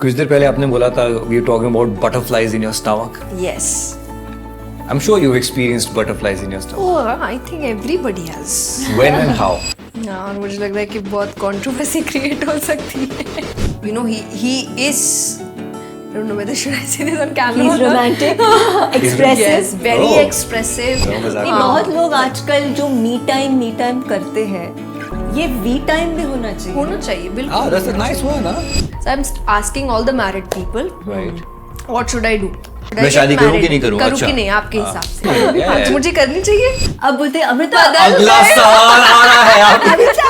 कुछ देर पहले आपने बोला था we were talking about butterflies in your stomach. Yes. I'm sure you've experienced butterflies in your stomach. Oh, I think everybody has. When and how? और मुझे लग रहा है कि बहुत कंट्रोवर्सी क्रिएट हो सकती है. You know, he is. I don't know whether should I say this on camera. He's romantic, expressive. Yes, very Oh. expressive. नहीं, बहुत लोग आजकल जो मी टाइम करते हैं, ये वी टाइम भी होना चाहिए. होना चाहिए बिल्कुल. Ah, that's a nice one, huh? So I'm asking all the married people. Right. What should I do? Should I मैं get शादी करूं married? कि नहीं करूं? करूं अच्छा. कि नहीं आपके हिसाब से? Yeah. आज मुझे करनी चाहिए. अब बोलते अमृता अगला सवाल आ रहा है आप. अमृता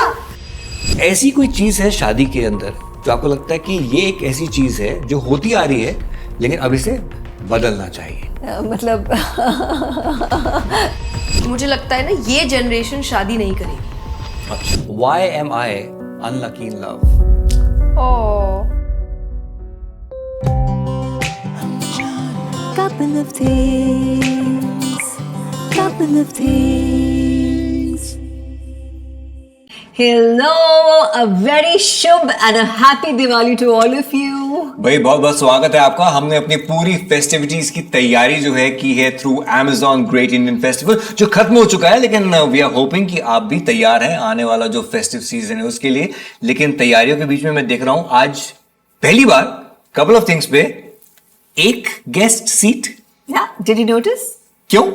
ऐसी कोई चीज है शादी के अंदर जो आपको लगता है कि ये एक ऐसी चीज है जो होती आ रही है लेकिन अब इसे बदलना चाहिए. मतलब मुझे लगता है ना ये जनरेशन शादी नहीं करेगी. Why am I unlucky in love? Oh. couple of things. Hello, a very shubh and a happy Diwali to all of you. भाई बहुत बहुत स्वागत है आपका. हमने अपनी पूरी फेस्टिविटीज की तैयारी जो है की है through Amazon Great Indian Festival जो खत्म हो चुका है, लेकिन वी आर होपिंग कि आप भी तैयार हैं आने वाला जो फेस्टिव सीजन है उसके लिए. लेकिन तैयारियों के बीच में मैं देख रहा हूं आज पहली बार कपल ऑफ थिंग्स पे एक guest seat. Yeah, did you notice? क्यों?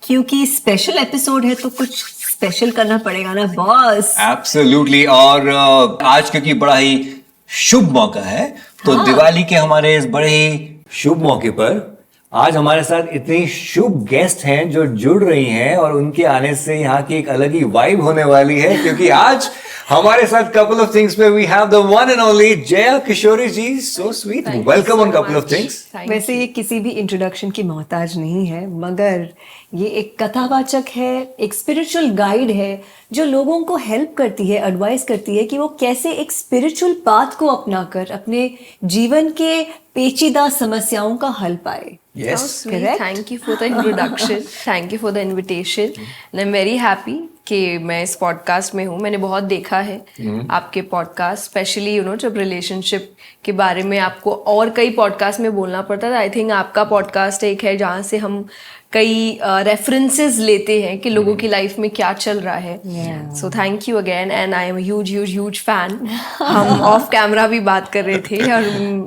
क्योंकि स्पेशल एपिसोड है तो कुछ स्पेशल करना पड़ेगा ना बॉस. एब्सोल्युटली. और आज क्योंकि बड़ा ही शुभ मौका है तो दिवाली के हमारे इस बड़े ही शुभ मौके पर आज हमारे साथ इतनी शुभ गेस्ट हैं जो जुड़ रही हैं और उनके आने से यहाँ की एक अलग ही वाइब होने वाली है, क्योंकि आज हमारे साथ कपल ऑफ थिंग्स पे we have the one and only Jaya Kishori ji. So sweet. Welcome on couple of things. वैसे ये किसी भी इंट्रोडक्शन की मोहताज नहीं है, मगर ये एक कथावाचक है, एक स्पिरिचुअल गाइड है जो लोगों को हेल्प करती है, एडवाइस करती है कि वो कैसे एक स्पिरिचुअल पाथ को अपनाकर अपने जीवन के पेचीदा समस्याओं का हल पाए. Yes. So sweet. Correct. Thank you for the introduction. Thank you for the invitation. And I'm very happy कि मैं इस पॉडकास्ट में हूँ. मैंने बहुत देखा है आपके पॉडकास्ट, स्पेशली यू नो जब रिलेशनशिप के बारे में आपको और कई पॉडकास्ट में बोलना पड़ता था. आई थिंक आपका पॉडकास्ट एक है जहाँ से हम कई रेफरेंसेस लेते हैं कि लोगों की लाइफ में क्या चल रहा है. सो thank you again and I am huge fan. हम ऑफ कैमरा भी बात कर रहे थे और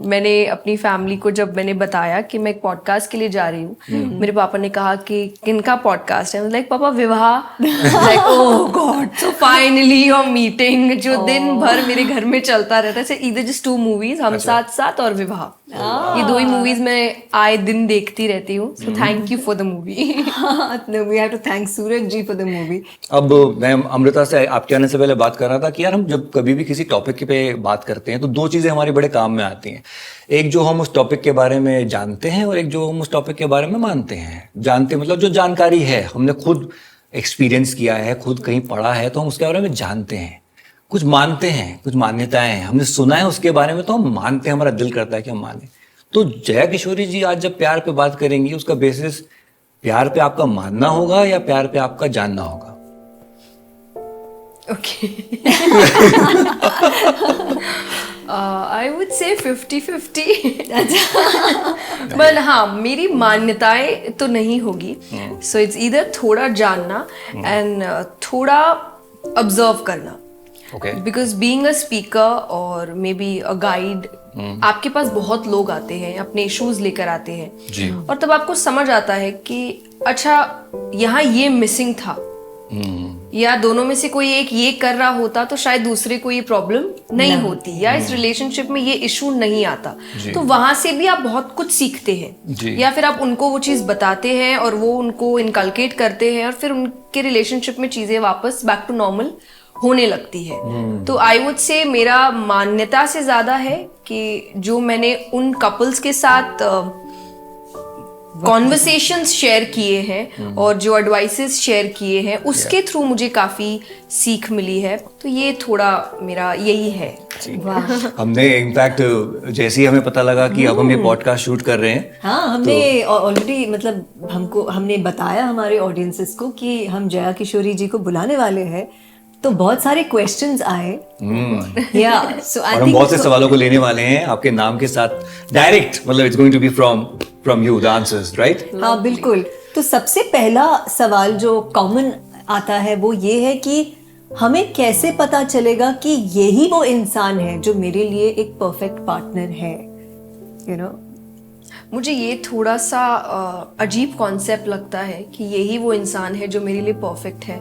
मैंने अपनी फैमिली को जब मैंने बताया कि मैं एक पॉडकास्ट के लिए जा रही हूँ, मेरे पापा ने कहा कि किनका पॉडकास्ट है. लाइक पापा विवाह. Like oh God, so finally your meeting जो दिन भर मेरे घर में चलता रहता है. इधर जस्ट 2 मूवीज, हम साथ साथ और विवाह. ये 2 ही मूवीज मैं आए दिन देखती रहती हूँ. So thank you for the movie. No, we have to thank Suraj ji for the movie. अब मैं अमृता से आपके आने से पहले बात कर रहा था कि यार हम जब कभी भी किसी टॉपिक पे बात करते हैं तो 2 चीजें हमारे बड़े काम में आती हैं. एक जो हम उस टॉपिक के बारे में जानते हैं और एक जो हम उस टॉपिक के बारे में मानते हैं. जानते मतलब जो जानकारी है, हमने खुद एक्सपीरियंस किया है, खुद कहीं पढ़ा है तो हम उसके बारे में जानते हैं. कुछ मानते हैं, कुछ मान्यताएं हैं, हमने सुना है उसके बारे में तो हम मानते हैं, हमारा दिल करता है कि हम माने. तो जया किशोरी जी आज जब प्यार पे बात करेंगी उसका बेसिस प्यार पे आपका मानना होगा या प्यार पे आपका जानना होगा? Okay. I would say 50-50. But हाँ, मेरी मान्यताएं तो नहीं होगी. So it's either थोड़ा जानना and थोड़ा observe करना. Okay. Because being a speaker or maybe a guide, आपके पास बहुत लोग आते हैं, अपने इश्यूज लेकर आते हैं जी. और तब आपको समझ आता है कि अच्छा यहाँ ये मिसिंग था, या दोनों में से कोई एक ये कर रहा होता तो शायद दूसरे को ये प्रॉब्लम नहीं होती, या इस रिलेशनशिप में ये इशू नहीं आता. तो वहां से भी आप बहुत कुछ सीखते हैं, या फिर आप उनको वो चीज बताते हैं और वो उनको इनकलकेट करते हैं और फिर उनके रिलेशनशिप में चीजें वापस बैक टू नॉर्मल होने लगती है. तो आई वुड से मेरा मान्यता से ज्यादा है कि जो मैंने उन कपल्स के साथ कॉन्वर्सेशंस शेयर किए हैं और जो एडवाइसेस शेयर किए हैं उसके थ्रू मुझे काफी सीख मिली है. तो ये थोड़ा मेरा यही है. हमने इनफैक्ट जैसे ही हमें पता लगा कि अब हम ये पॉडकास्ट शूट कर रहे हैं, हाँ हमने ऑलरेडी हमने बताया हमारे ऑडियंसेस को कि हम जया किशोरी जी को बुलाने वाले हैं तो बहुत सारे क्वेश्चंस आए या सो और आई हम थिंक बहुत से सवालों को लेने वाले हैं आपके नाम के साथ डायरेक्ट, मतलब it's going to be from you the answers, right? हाँ बिल्कुल। तो सबसे पहला सवाल जो कॉमन आता है वो ये है कि हमें कैसे पता चलेगा कि यही वो इंसान है जो मेरे लिए एक परफेक्ट पार्टनर है, यू नो? मुझे ये थोड़ा सा अजीब कॉन्सेप्ट लगता है कि यही वो इंसान है जो मेरे लिए परफेक्ट है,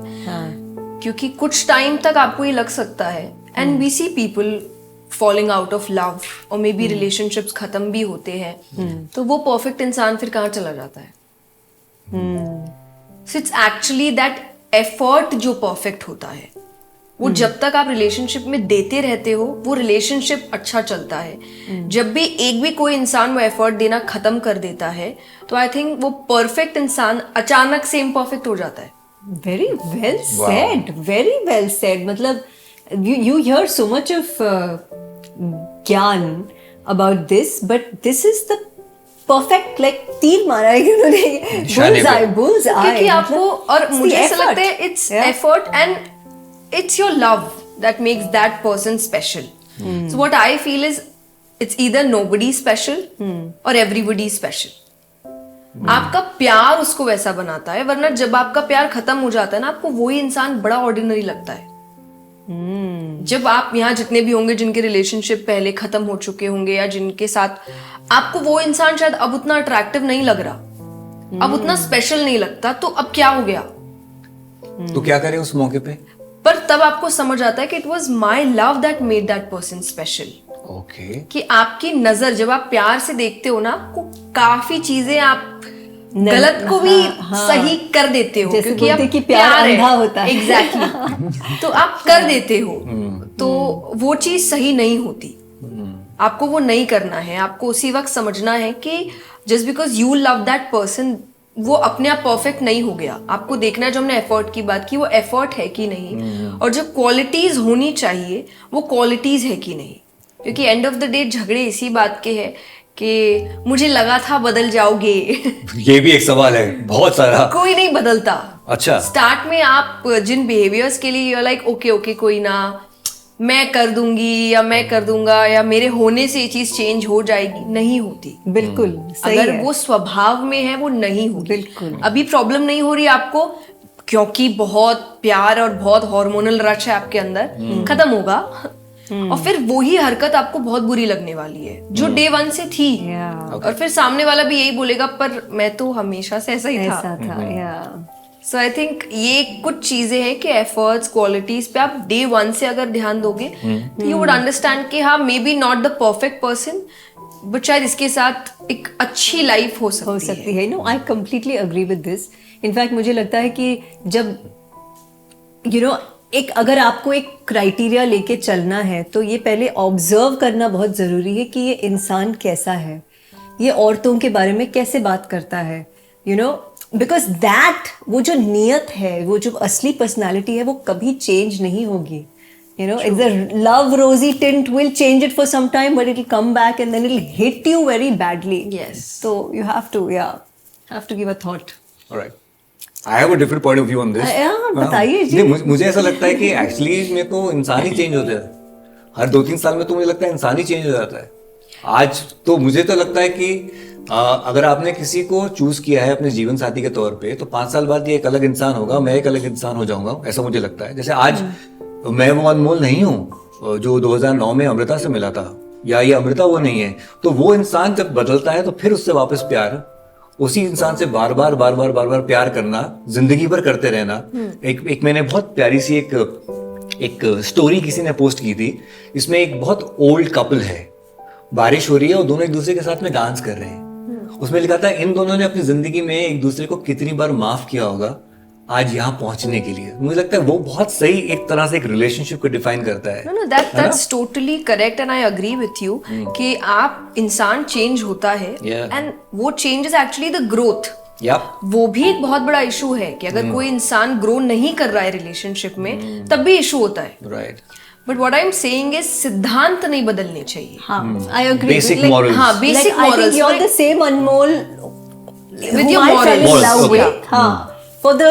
क्योंकि कुछ टाइम तक आपको ये लग सकता है, and we see people falling out of love और मे बी रिलेशनशिप्स खत्म भी होते हैं, तो वो परफेक्ट इंसान फिर कहाँ चला जाता है? So it's actually that effort जो परफेक्ट होता है, वो जब तक आप रिलेशनशिप में देते रहते हो वो रिलेशनशिप अच्छा चलता है। जब भी एक भी कोई इंसान वो एफर्ट देना खत्म कर देता है तो आई थिंक वो परफेक्ट इंसान अचानक से इम्परफेक्ट हो जाता है। Very well said, very well said. मतलब you hear so much of ज्ञान about this, but this is the perfect, like तीर मारा है उन्होंने, bullseye, क्योंकि आपको, और मुझे ऐसा लगता है it's effort and it's your love that makes that person special. So what I feel is it's either nobody special or everybody special. आपका प्यार उसको वैसा बनाता है, वरना जब आपका प्यार खत्म हो जाता है ना, आपको वही इंसान बड़ा ऑर्डिनरी लगता है। जब आप यहाँ जितने भी होंगे जिनके रिलेशनशिप पहले खत्म हो चुके होंगे या जिनके साथ आपको वो इंसान शायद अब उतना अट्रैक्टिव नहीं लग रहा, अब उतना स्पेशल नहीं लगता, तो अब क्या हो गया? तो क्या करें उस मौके पे? पर तब आपको समझ आता है कि it was my love that made that person special. Okay. कि आपकी नजर जब आप प्यार से देखते हो ना, आपको काफी चीजें आप गलत को भी सही कर देते हो, क्योंकि आप कि प्यार अंधा होता है। एग्जैक्टली तो आप कर देते हो, तो वो चीज सही नहीं होती। आपको वो नहीं करना है, आपको उसी वक्त समझना है कि just because you love that person, वो अपने आप परफेक्ट नहीं हो गया। आपको देखना है, जो हमने एफर्ट की बात की, वो एफर्ट है कि नहीं, और जो क्वालिटीज होनी चाहिए वो क्वालिटीज है कि नहीं। क्योंकि एंड ऑफ द डे झगड़े इसी बात के हैं कि मुझे लगा था बदल जाओगे। ये भी एक सवाल है, बहुत सारा। कोई नहीं बदलता। अच्छा। स्टार्ट में आप जिन बिहेवियर्स के लिए यू लाइक ओके कोई ना, मैं कर दूंगी या मैं कर दूंगा या मेरे होने से ये चीज चेंज हो जाएगी, नहीं होती। बिल्कुल सही अगर है। वो स्वभाव में है वो नहीं होगी। बिल्कुल। अभी प्रॉब्लम नहीं हो रही आपको क्योंकि बहुत प्यार और बहुत हार्मोनल रश है आपके अंदर, खत्म होगा और फिर वही हरकत आपको बहुत बुरी लगने वाली है जो डे वन से थी। और फिर सामने वाला भी यही बोलेगा, पर मैं तो हमेशा से ऐसा ही था। सो आई थिंक ये कुछ चीजें हैं कि एफर्ट्स, क्वालिटीज पे आप डे वन से अगर ध्यान दोगे तो यू वुड अंडरस्टैंड कि हाँ, maybe not the perfect person, but शायद इसके साथ एक अच्छी लाइफ हो सकती है। No, I completely agree with this. In fact मुझे लगता है कि जब एक अगर आपको एक क्राइटेरिया लेके चलना है तो ये पहले ऑब्जर्व करना बहुत जरूरी है कि ये इंसान कैसा है, ये औरतों के बारे में कैसे बात करता है, बिकॉज दैट, वो जो नियत है, वो जो असली पर्सनालिटी है, वो कभी चेंज नहीं होगी। it's a love rosy tint will change it for some time, but it'll come back and then it'll hit you very badly. Yes. So you have to give a thought. Alright. I have a different point of view on this. बताइए जी। मुझे ऐसा लगता है कि actually में तो इंसान ही change होता है। हर 2-3 साल में तो मुझे लगता है इंसान ही चेंज हो जाता है। आज तो मुझे तो लगता है कि अगर आपने किसी को चूज किया है अपने जीवन साथी के तौर पे, तो 5 साल बाद ये एक अलग इंसान होगा, मैं एक अलग इंसान हो जाऊंगा, ऐसा मुझे लगता है। जैसे आज मैं वो अनमोल नहीं हूँ जो 2009 में अमृता से मिला था, या ये अमृता वो नहीं है। तो वो इंसान जब बदलता है तो फिर उससे वापस प्यार, उसी इंसान से बार बार प्यार करना, जिंदगी भर करते रहना। एक मैंने बहुत प्यारी सी एक स्टोरी किसी ने पोस्ट की थी। इसमें एक बहुत ओल्ड कपल है, बारिश हो रही है और दोनों एक दूसरे के साथ में डांस कर रहे हैं। उसमें लिखा था इन दोनों ने अपनी जिंदगी में एक दूसरे को कितनी बार माफ किया होगा आज यहाँ पहुंचने के लिए। मुझे लगता है वो बहुत सही एक तरह से एक रिलेशनशिप को डिफाइन करता है। No, that's totally correct and I agree with you कि आप इंसान चेंज होता है and वो change is actually the growth. वो भी एक बहुत बड़ा इशू है कि अगर कोई इंसान ग्रो नहीं कर रहा है रिलेशनशिप में, तब भी इशू होता है। Right. But what I am saying is सिद्धांत नहीं बदलने चाहिए। हाँ, आई एग्री। Basic morals. हाँ, basic morals. You are the same Anmol with your morals. हाँ, for the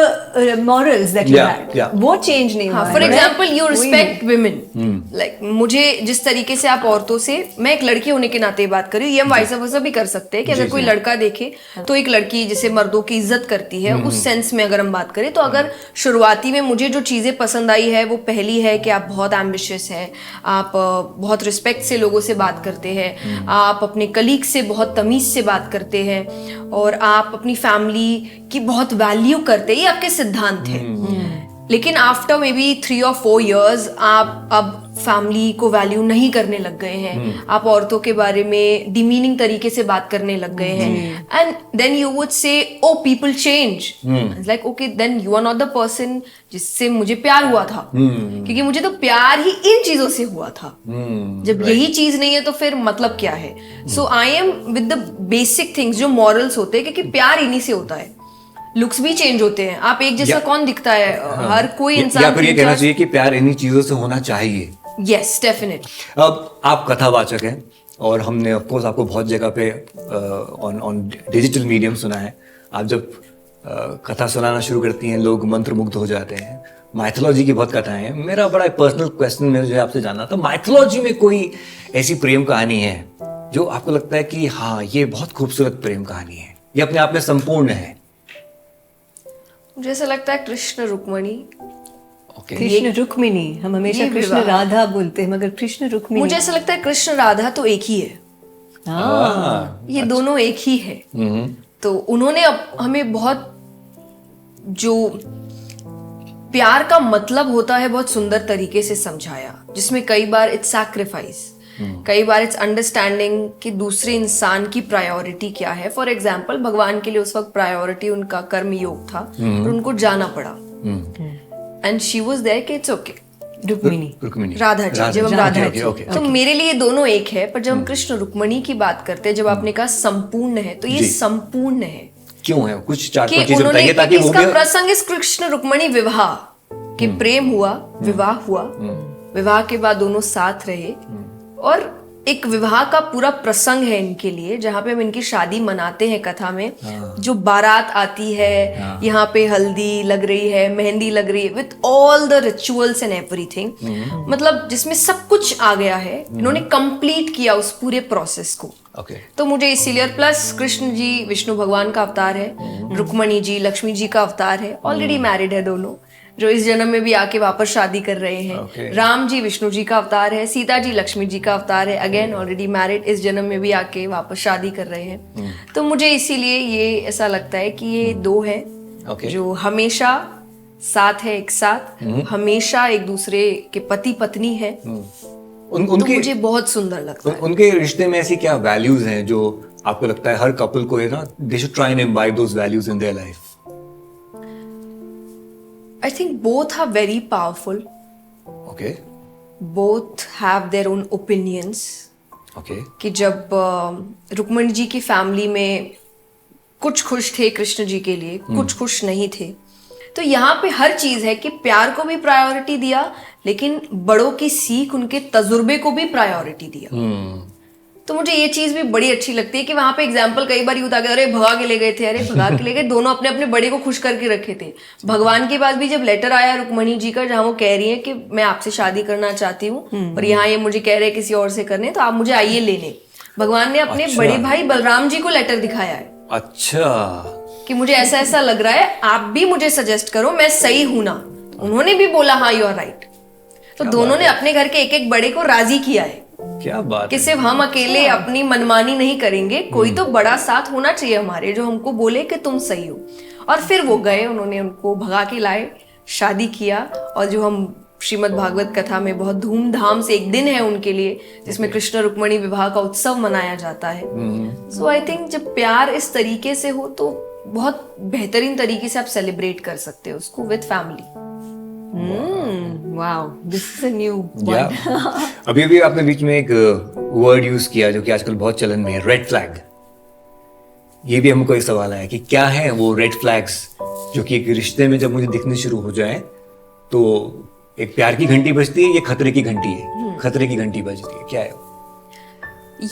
morals that you Yeah, had. yeah. वो change नहीं हुआ हाँ, है, फॉर right? एग्जाम्पल यू वही रिस्पेक्ट विमेन, लाइक मुझे जिस तरीके से आप औरतों से, मैं एक लड़की होने के नाते बात कर रही हूँ, ये हम वाइस वर्सा भी कर सकते हैं कि अगर कोई लड़का देखे तो एक लड़की जिसे मर्दों की इज्जत करती है, उस सेंस में अगर हम बात करें तो अगर शुरुआती में मुझे जो चीजें पसंद आई है वो पहली है कि आप बहुत एम्बिशियस है, आप बहुत रिस्पेक्ट से लोगों से बात करते हैं, आप अपने कलीग से बहुत तमीज से बात करते हैं और आप अपनी फैमिली की बहुत वैल्यू करते हैं, ये आपके सिद्धांत हैं। लेकिन after may be 3 or 4 years आप अब फैमिली को वैल्यू नहीं करने लग गए हैं, आप औरतों के बारे में डिमीनिंग तरीके से बात करने लग गए हैं, and then you would say oh people change, like okay then you are not the person जिससे मुझे प्यार हुआ था, क्योंकि मुझे तो प्यार ही इन चीजों से हुआ था। जब यही चीज नहीं है तो फिर मतलब क्या है? So I am with the basic things जो मॉरल्स होते हैं, क्योंकि प्यार इन्हीं से होता है। लुक्स भी चेंज होते हैं, आप एक जैसा कौन दिखता है? हर कोई इंसान या फिर ये कहना चाहिए कि प्यार इन्हीं चीजों से होना चाहिए। Yes definite. अब आप कथावाचक हैं और हमने ऑफ कोर्स आपको बहुत जगह पे ऑन डिजिटल मीडियम सुना है। आप जब कथा सुनाना शुरू करती हैं लोग मंत्रमुग्ध हो जाते हैं। माइथोलॉजी की बहुत कथाएं हैं। मेरा बड़ा पर्सनल क्वेश्चन मुझे आपसे जानना था, माइथोलॉजी में कोई ऐसी प्रेम कहानी है जो आपको लगता है कि हाँ ये बहुत खूबसूरत प्रेम कहानी है, ये अपने आप में संपूर्ण है? मुझे ऐसा लगता है कृष्ण रुक्मणी। ओके, कृष्ण रुक्मिणी, हम हमेशा ये कृष्ण विवाह। राधा बोलते हैं मगर कृष्ण रुक्मिणी। मुझे ऐसा लगता है कृष्ण राधा तो एक ही है, ये दोनों एक ही है। तो उन्होंने अब हमें बहुत जो प्यार का मतलब होता है बहुत सुंदर तरीके से समझाया, जिसमें कई बार इट्स सैक्रिफाइस, कई बार इट्स अंडरस्टैंडिंग कि दूसरे इंसान की प्रायोरिटी क्या है। फॉर एग्जाम्पल भगवान के लिए उस वक्त प्रायोरिटी उनका कर्म योग था और उनको जाना पड़ा, एंड शी वाज देयर कि इट्स ओके। रुक्मिणी राधा जी, जब हम राधा जी, ओके, तो मेरे लिए दोनों एक है। पर जब हम कृष्ण रुक्मणी की बात करते हैं, जब आपने कहा संपूर्ण है, तो ये जी। संपूर्ण है क्यों है? कुछ चार कि पांच चीजें उन्होंने, बताइए ताकि वो इसका भी प्रसंग इस कृष्ण रुक्मणी विवाह कि प्रेम हुआ, विवाह हुआ, विवाह के बाद दोनों साथ रहे, और एक विवाह का पूरा प्रसंग है इनके लिए, जहाँ पे हम इनकी शादी मनाते हैं कथा में। जो बारात आती है, यहाँ पे हल्दी लग रही है, मेहंदी लग रही है, with all the rituals and everything, मतलब जिसमें सब कुछ आ गया है। इन्होंने कंप्लीट किया उस पूरे प्रोसेस को। ओके, तो मुझे इसीलिए, प्लस कृष्ण जी विष्णु भगवान का अवतार है, रुक्मणी जी लक्ष्मी जी का अवतार है, ऑलरेडी मैरिड है दोनों, जो इस जन्म में भी आके वापस शादी कर रहे हैं। Okay. राम जी विष्णु जी का अवतार है, सीता जी लक्ष्मी जी का अवतार है, अगेन ऑलरेडी मैरिड, इस जन्म में भी आके वापस शादी कर रहे हैं। तो मुझे इसीलिए ये ऐसा लगता है कि ये दो हैं Okay. जो हमेशा साथ है, एक साथ, हमेशा एक दूसरे के पति पत्नी है। तो उनके मुझे बहुत सुंदर लगता है। उनके रिश्ते में ऐसी क्या वैल्यूज हैं जो आपको लगता है हर कपल को है ना, they should try and imbibe those values in their life? I think both are very powerful. Okay, Both have their own opinions. Okay, कि जब रुक्मणी जी की फैमिली में कुछ खुश थे कृष्ण जी के लिए, कुछ खुश नहीं थे, तो यहाँ पे हर चीज है कि प्यार को भी प्रायोरिटी दिया, लेकिन बड़ों की सीख, उनके तजुर्बे को भी प्रायोरिटी दिया। तो मुझे ये चीज भी बड़ी अच्छी लगती है कि वहां पे एग्जाम्पल कई बार यूं था कि अरे भगा के ले गए थे, अरे भगा के ले गए, दोनों अपने अपने बड़े को खुश करके रखे थे। भगवान के पास भी जब लेटर आया रुक्मणी जी का, जहाँ वो कह रही है कि मैं आपसे शादी करना चाहती हूँ और यहाँ ये मुझे कह रहे हैं किसी और से करने, तो आप मुझे आइए लेने। भगवान ने अपने बड़े भाई बलराम जी को लेटर दिखाया है अच्छा, कि मुझे ऐसा ऐसा लग रहा है, आप भी मुझे सजेस्ट करो, मैं सही हूं ना? उन्होंने भी बोला हाँ यू आर राइट। तो दोनों ने अपने घर के एक एक बड़े को राजी किया है क्या बात कि है। सिर्फ हम अकेले अपनी मनमानी नहीं करेंगे, कोई तो बड़ा साथ होना चाहिए हमारे, जो हमको बोले कि तुम सही हो। और फिर वो गए, उन्होंने उनको भगा के लाए, शादी किया, और जो हम श्रीमद् भागवत कथा में बहुत धूमधाम से एक दिन है उनके लिए, जिसमें कृष्ण रुक्मणी विवाह का उत्सव मनाया जाता है। सो आई थिंक जब प्यार इस तरीके से हो तो बहुत बेहतरीन तरीके से आप सेलिब्रेट कर सकते हो उसको with family. Wow, this is a new या अभी अभी आपने बीच में एक वर्ड यूज किया जो कि आजकल बहुत चलन में है, रेड फ्लैग। ये भी हमको एक सवाल आया कि क्या है वो रेड फ्लैग्स जो कि एक रिश्ते में जब मुझे दिखने शुरू हो जाए तो एक प्यार की घंटी बजती है, ये खतरे की घंटी है, खतरे की घंटी बजती है, क्या है?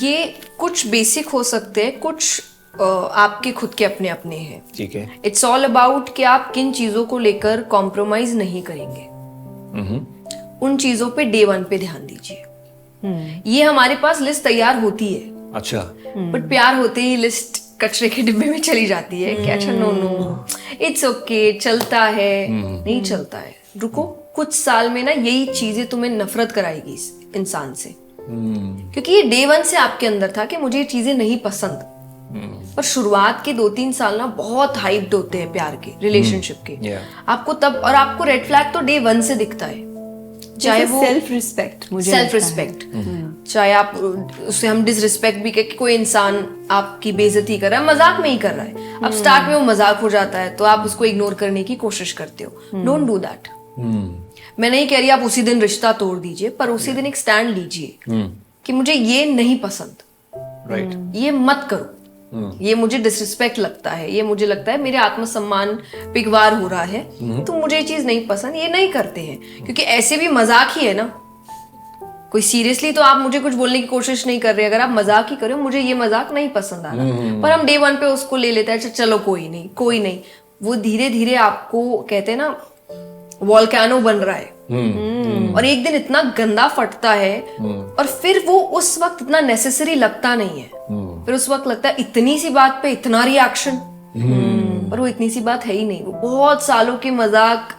ये कुछ बेसिक हो सकते हैं, कुछ आपके खुद के अपने अपने हैं. ठीक है. इट्स ऑल अबाउट कि आप किन चीजों को लेकर कॉम्प्रोमाइज नहीं करेंगे. उन चीजों पे डे 1 पे ध्यान दीजिए. ये हमारे पास लिस्ट तैयार होती है. अच्छा. बट प्यार होते ही लिस्ट कचरे के डिब्बे में चली जाती है कि अच्छा नो इट्स ओके चलता है. नहीं चलता है. रुको, कुछ साल में ना यही चीजें तुम्हें नफरत कराएगी इस इंसान से. क्योंकि ये डे 1 से आपके अंदर था कि मुझे ये चीजें नहीं पसंद. पर शुरुआत के 2-3 साल ना बहुत हाइप्ड होते हैं प्यार के, रिलेशनशिप के. आपको तब, और आपको रेड फ्लैग तो डे 1 से दिखता है. चाहे वो सेल्फ रिस्पेक्ट, मुझे सेल्फ रिस्पेक्ट, चाहे आप उसे हम डिसरिस्पेक्ट भी कहें कि कोई इंसान आपकी बेइज्जती कर रहा है, मजाक में ही कर रहा है. अब स्टार्ट में वो मजाक हो जाता है तो आप उसको इग्नोर करने की कोशिश करते हो. Don't do that. मैं नहीं कह रही आप उसी दिन रिश्ता तोड़ दीजिए, पर उसी दिन एक स्टैंड लीजिए कि मुझे ये नहीं पसंद. राइट. ये मत करो. ये मुझे डिसरिस्पेक्ट लगता है, ये मुझे लगता है मेरे आत्मसम्मान पिघवार हो रहा है, तो मुझे ये चीज नहीं पसंद. ये नहीं करते हैं क्योंकि ऐसे भी मजाक ही है ना. कोई सीरियसली तो आप मुझे कुछ बोलने की कोशिश नहीं कर रहे. अगर आप मजाक ही कर रहे हो, मुझे ये मजाक नहीं पसंद आ रहा, पर हम डे 1 पे उसको ले लेते हैं. चलो कोई नहीं कोई नहीं. वो धीरे धीरे आपको कहते हैं ना वॉल्केनो बन रहा है. और एक दिन इतना गंदा फटता है और फिर वो उस वक्त इतना नेसेसरी लगता नहीं है. फिर उस वक्त लगता है इतनी सी बात पे इतना रिएक्शन, पर वो इतनी सी बात है ही नहीं. वो बहुत सालों के मजाक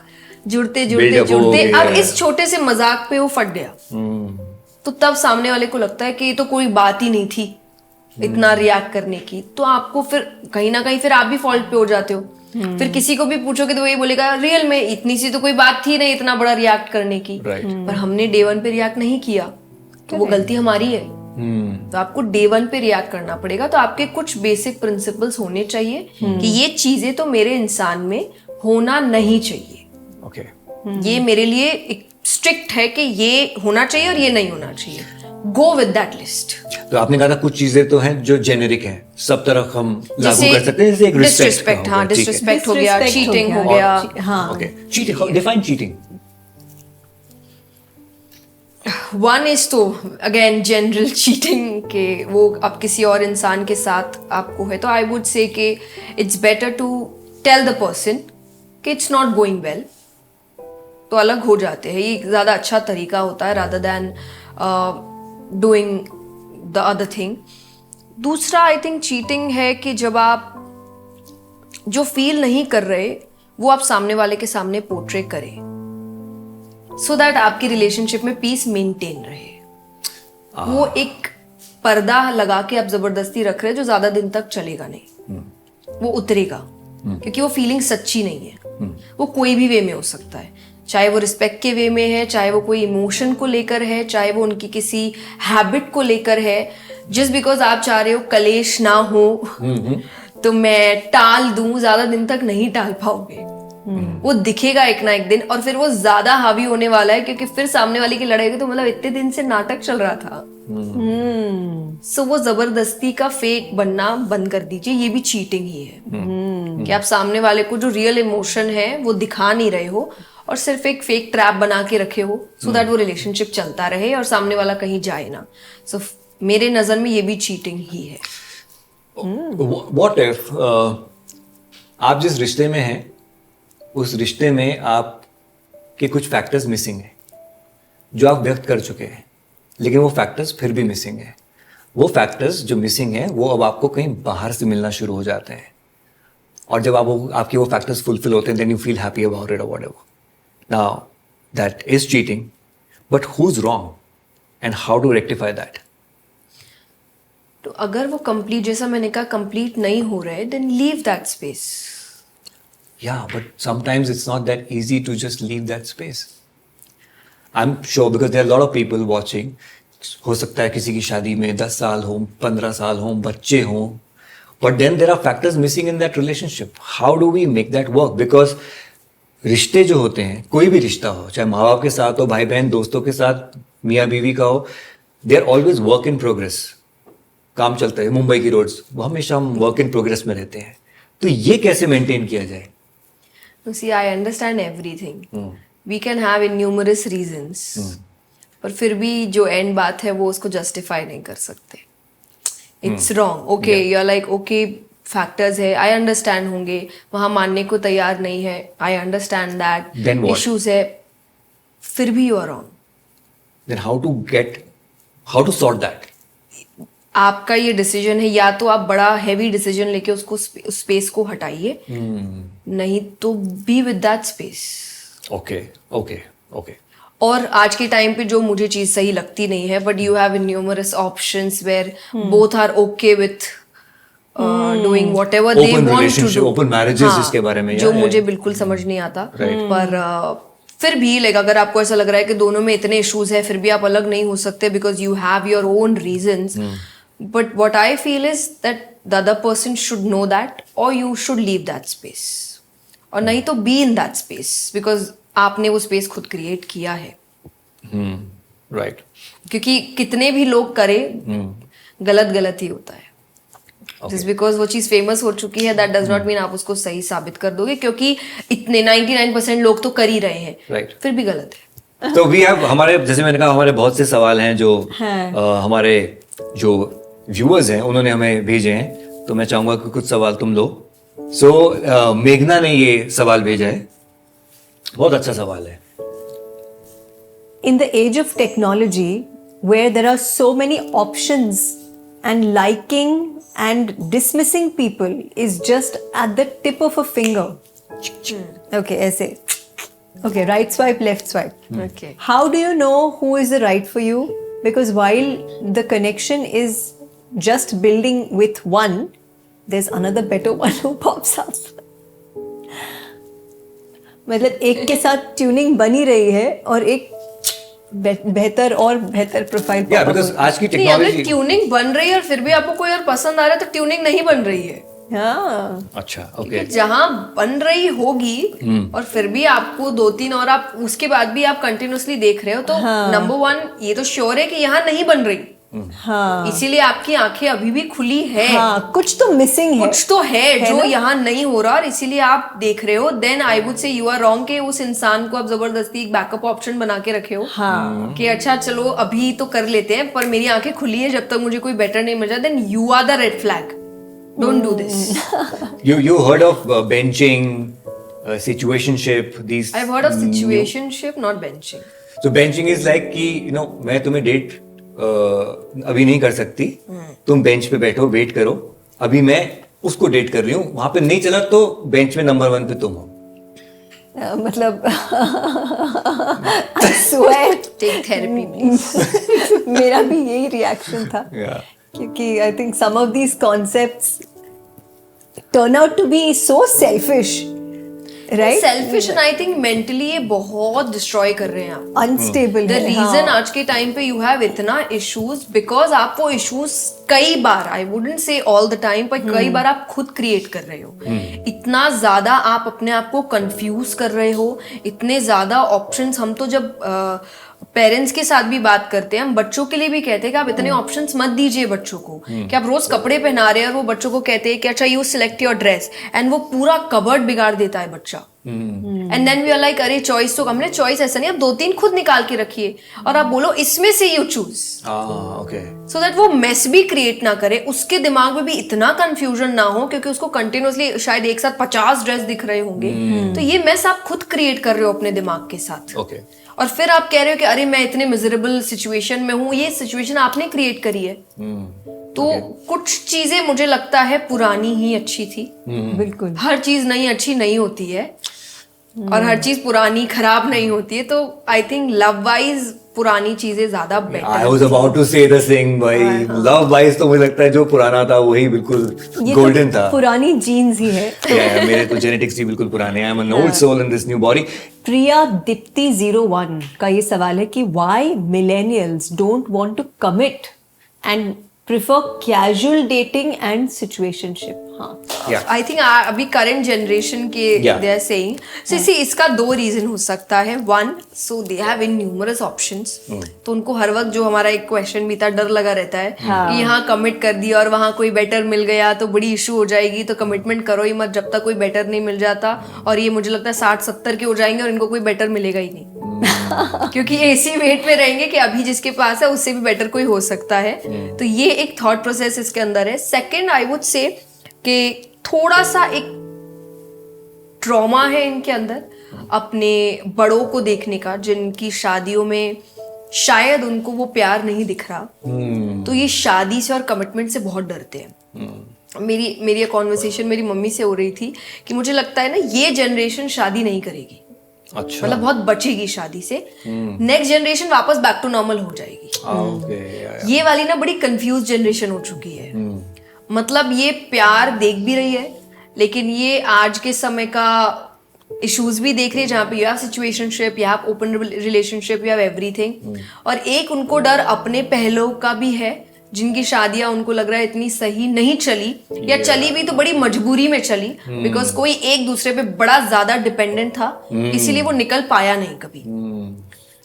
जुड़ते जुड़ते जुड़ते अब इस छोटे से मजाक पे वो फट गया. तो तब सामने वाले को लगता है कि ये तो कोई बात ही नहीं थी इतना रिएक्ट करने की. तो आपको फिर कहीं ना कहीं फिर आप भी फॉल्ट पे हो जाते हो. फिर किसी को भी पूछोगे तो वो ये बोलेगा रियल में इतनी सी तो कोई बात थी नहीं इतना बड़ा रिएक्ट करने की. पर हमने डे 1 पे रिएक्ट नहीं किया तो वो गलती हमारी है. तो आपको डे 1 पे रिएक्ट करना पड़ेगा. तो आपके कुछ बेसिक प्रिंसिपल्स होने चाहिए कि ये चीजें तो मेरे इंसान में होना नहीं चाहिए. ओके. ये मेरे लिए एक स्ट्रिक्ट है कि ये होना चाहिए और ये नहीं होना चाहिए. Go with that list. तो आपने कहा था कुछ चीजें तो हैं जो जेनेरिक हैं, सब तरफ हम लागू कर सकते हैं. जैसे एक डिसरिस्पेक्ट, हाँ डिसरिस्पेक्ट हो गया, चीटिंग हो गया. हाँ. Okay. Cheating, define cheating. One is तो अगेन जनरल चीटिंग के वो अब किसी और इंसान के साथ आपको है तो आई वुड से कि it's better to tell the person कि इट्स नॉट गोइंग वेल. तो अलग हो जाते हैं. ये ज़्यादा अच्छा तरीका होता है rather than doing the other thing. दूसरा आई थिंक चीटिंग है कि जब आप जो फील नहीं कर रहे वो आप सामने वाले के सामने पोर्ट्रे करें, सो दैट आपकी रिलेशनशिप में पीस मेंटेन रहे. वो एक पर्दा लगा के आप जबरदस्ती रख रहे हैं जो ज्यादा दिन तक चलेगा नहीं. वो उतरेगा क्योंकि वो फीलिंग सच्ची नहीं है. वो कोई भी वे में हो सकता है, चाहे वो रिस्पेक्ट के वे में है, चाहे वो कोई इमोशन को लेकर है, चाहे वो उनकी किसी हैबिट को लेकर है. जस्ट बिकॉज आप चाह रहे हो कलेश ना हो तो मैं टाल दूं, ज्यादा दिन तक नहीं टाल पाओगे. वो दिखेगा एक ना एक दिन और फिर वो ज्यादा हावी होने वाला है क्योंकि फिर सामने वाले की लड़ाई तो मतलब इतने दिन से नाटक चल रहा था. सो वो जबरदस्ती का फेक बनना बंद कर दीजिए. ये भी चीटिंग ही है कि आप सामने वाले को जो रियल इमोशन है वो दिखा नहीं रहे हो और सिर्फ एक फेक ट्रैप बना के रखे हो सो दैट वो रिलेशनशिप चलता रहे और सामने वाला कहीं जाए ना. सो मेरे नजर में ये भी चीटिंग ही है. व्हाट इफ आप जिस रिश्ते में हैं उस रिश्ते में आपके कुछ फैक्टर्स मिसिंग हैं जो आप व्यक्त कर चुके हैं, लेकिन वो फैक्टर्स फिर भी मिसिंग हैं. वो फैक्टर्स जो मिसिंग हैं वो अब आपको कहीं बाहर से मिलना शुरू हो जाते हैं और जब आपके वो फैक्टर्स फुलफिल होते हैं then you feel happy about it और whatever. Now that is cheating, but who is wrong and how to rectify that? तो अगर वो कंप्लीट, जैसा मैंने कहा, कंप्लीट नहीं हो रहे then leave that space. Yeah, but sometimes it's not that easy to just leave that space. I'm sure because there are a lot of people watching. हो सकता है किसी की शादी में 10 साल हो, 15 साल हो, बच्चे हों, but then there are factors missing in that relationship. How do we make that work? Because रिश्ते जो होते हैं, कोई भी रिश्ता हो, चाहे माँ बाप के साथ हो, भाई बहन दोस्तों के साथ, मियाँ बीवी का हो, they are always work in progress. काम चलता है. मुंबई की रोड्स वो हमेशा हम वर्क इन प्रोग्रेस में रहते हैं. तो ये कैसे मेंटेन किया जाए? See, I understand everything. We can have numerous reasons. पर फिर भी जो एंड बात है वो उसको जस्टिफाई नहीं कर सकते. It's wrong. Okay, you're like, okay, factors है, आई अंडरस्टैंड होंगे, वहां मानने को तैयार नहीं है, I understand Then that, what? Issues है, फिर भी you are wrong. Then how to sort that? आपका ये डिसीजन है, या तो आप बड़ा हैवी डिसीजन लेके उसको उस स्पेस को हटाइए, नहीं तो be with that space. Okay, okay, okay. और आज के टाइम पे जो मुझे चीज सही लगती नहीं है, but you have numerous options where both are okay with doing whatever they Open want to relationship, do, open marriages जिसके बारे में जो या मुझे है। बिल्कुल समझ नहीं आता। पर फिर भी लाइक अगर आपको ऐसा लग रहा है कि दोनों में इतने इश्यूज है, फिर भी आप अलग नहीं हो सकते because you have your own reasons, but what I feel is that the other person should know that, और you should leave that space, और नहीं तो be in that space, because आपने वो स्पेस खुद क्रिएट किया है। Right. क्योंकि कितने भी लोग करें, गलत गलत ही होता है। जस्ट बिकॉज वो चीज फेमस हो चुकी है, दैट डज नॉट मीन आप उसको सही साबित कर दोगे, क्योंकि इतने 99% लोग तो कर ही रहे हैं, Right. फिर भी गलत है। तो वी हैव, हमारे जैसे मैंने कहा, हमारे बहुत से सवाल हैं जो हमारे जो व्यूअर्स हैं उन्होंने हमें भेजे हैं, तो मैं चाहूंगा कि कुछ सवाल तुम लो। सो मेघना ने ये सवाल भेजा है, बहुत अच्छा सवाल है। In the age of technology, where there are so many options and liking and dismissing people is just at the tip of a finger. Okay, ऐसे. Okay, right swipe, left swipe. Okay. How do you know who is the right for you? Because while the connection is just building with one, there's another better one who pops up. मतलब एक के साथ tuning बनी रही है और एक बेहतर और बेहतर प्रोफाइल। या बिकॉज आज की नहीं, अगर टेक्नोलॉजी। ट्यूनिंग बन रही है और फिर भी आपको कोई और पसंद आ रहा है, तो ट्यूनिंग नहीं बन रही है। हाँ, अच्छा, ओके। जहां बन रही होगी और फिर भी आपको 2-3 और आप उसके बाद भी आप कंटिन्यूअसली देख रहे हो, तो नंबर 1 ये तो श्योर है कि यहाँ नहीं बन रही। हाँ, इसीलिए आपकी आंखें अभी भी खुली है। हाँ, कुछ तो मिसिंग है, कुछ तो है जो यहाँ नहीं हो रहा, और इसीलिए आप देख रहे हो। Then I would say you are wrong कि उस इंसान को आप जबरदस्ती एक बैकअप ऑप्शन बना के रखे हो। हाँ, कि अच्छा चलो अभी तो कर लेते हैं, पर मेरी आंखें खुली है, जब तक मुझे कोई बेटर नहीं मिल रहा, then you are the red flag, don't do this. You heard of benching, situationship, these. I've heard of situationship, not benching. So benching is like कि मैं तुम्हें डेट अभी नहीं कर सकती, तुम बेंच पे बैठो, वेट करो, अभी मैं उसको डेट कर रही हूँ, वहां पे नहीं चला तो बेंच में नंबर 1 पे तुम हो। मतलब swear, Take therapy, please. मेरा भी यही रिएक्शन था, Yeah. क्योंकि I think some of these concepts turn out to be so selfish, right? Selfish and I think mentally ये बहुत डिस्ट्रॉय कर रहे हैं आप। अनस्टेबल द है। रीजन आज के टाइम पे यू हैव इतना इश्यूज, बिकॉज आप वो इश्यूज कई बार, I wouldn't say all the time, पर कई बार आप खुद क्रिएट कर रहे हो। इतना ज्यादा आप अपने आप को कंफ्यूज कर रहे हो, इतने ज्यादा ऑप्शंस। हम तो जब पेरेंट्स के साथ भी बात करते हैं, हम बच्चों के लिए भी कहते हैं कि आप इतने ऑप्शंस मत दीजिए बच्चों को, कि आप रोज कपड़े पहना रहे हैं और वो बच्चों को कहते हैं कि अच्छा you select your dress, and वो पूरा कबर्ड बिगाड़ देता है बच्चा। And then we are like अरे चॉइस तो हमने, चॉइस ऐसा नहीं, आप 2-3 खुद निकाल के रखिए और आप बोलो इसमें से you choose, okay. So that वो मेस भी क्रिएट ना करे, उसके दिमाग में भी इतना कंफ्यूजन ना हो, क्योंकि उसको कंटिन्यूअसली शायद एक साथ 50 ड्रेस दिख रहे होंगे, तो ये मेस आप खुद क्रिएट कर रहे हो अपने दिमाग के साथ। ओके। और फिर आप कह रहे हो कि अरे मैं इतने मिजरेबल सिचुएशन में हूँ, ये सिचुएशन आपने क्रिएट करी है। तो कुछ चीजें मुझे लगता है पुरानी ही अच्छी थी। बिल्कुल, हर चीज नई अच्छी नहीं होती है, और हर चीज पुरानी खराब नहीं होती है। तो आई थिंक लव वाइज पुरानी चीजें ज्यादा better. I was about to say the same, भाई लव वाइज तो मुझे लगता है जो पुराना था वही बिल्कुल ये गोल्डन तो था। पुरानी जीन्स ही है। Yeah, मेरे तो जेनेटिक्स ही बिल्कुल पुराने हैं। I am an old soul in this new body. Priya Dipti 01 का ये सवाल है कि why millennials don't want to commit and prefer casual dating and situationship. हाँ, Yeah. आई थिंक अभी करंट जनरेशन के Yeah. They are saying, so इसका 2 reason हो सकता है। 1, so they have in numerous options, तो उनको हर वक्त जो हमारा एक क्वेश्चन भी था, डर लगा रहता है कि यहाँ कमिट कर दिया और वहां कोई बेटर मिल गया तो बड़ी इशू हो जाएगी, तो कमिटमेंट करो ही मत जब तक कोई बेटर नहीं मिल जाता। और ये मुझे लगता है 60-70 के हो जाएंगे और इनको कोई बेटर मिलेगा ही नहीं, क्योंकि इसी वेट में रहेंगे कि अभी जिसके पास है उससे भी बेटर कोई हो सकता है। तो ये एक थॉट प्रोसेस इसके अंदर है। सेकंड, आई वुड से कि थोड़ा सा एक ट्रॉमा है इनके अंदर अपने बड़ों को देखने का, जिनकी शादियों में शायद उनको वो प्यार नहीं दिख रहा, तो ये शादी से और कमिटमेंट से बहुत डरते हैं। मेरी एक कॉन्वर्सेशन मेरी मम्मी से हो रही थी कि मुझे लगता है ना ये जनरेशन शादी नहीं करेगी, अच्छा, मतलब बहुत बचेगी शादी से, नेक्स्ट जनरेशन वापस बैक टू नॉर्मल हो जाएगी। ओके, ये वाली ना बड़ी कंफ्यूज जनरेशन हो चुकी है। मतलब ये प्यार देख भी रही है, लेकिन ये आज के समय का इश्यूज भी देख रही है, जहाँ पे you have situationship, you have open relationship, you have everything. और एक उनको डर अपने पहलों का भी है, जिनकी शादियां उनको लग रहा है इतनी सही नहीं चली, या चली भी तो बड़ी मजबूरी में चली, बिकॉज कोई एक दूसरे पे बड़ा ज्यादा डिपेंडेंट था, इसीलिए वो निकल पाया नहीं कभी।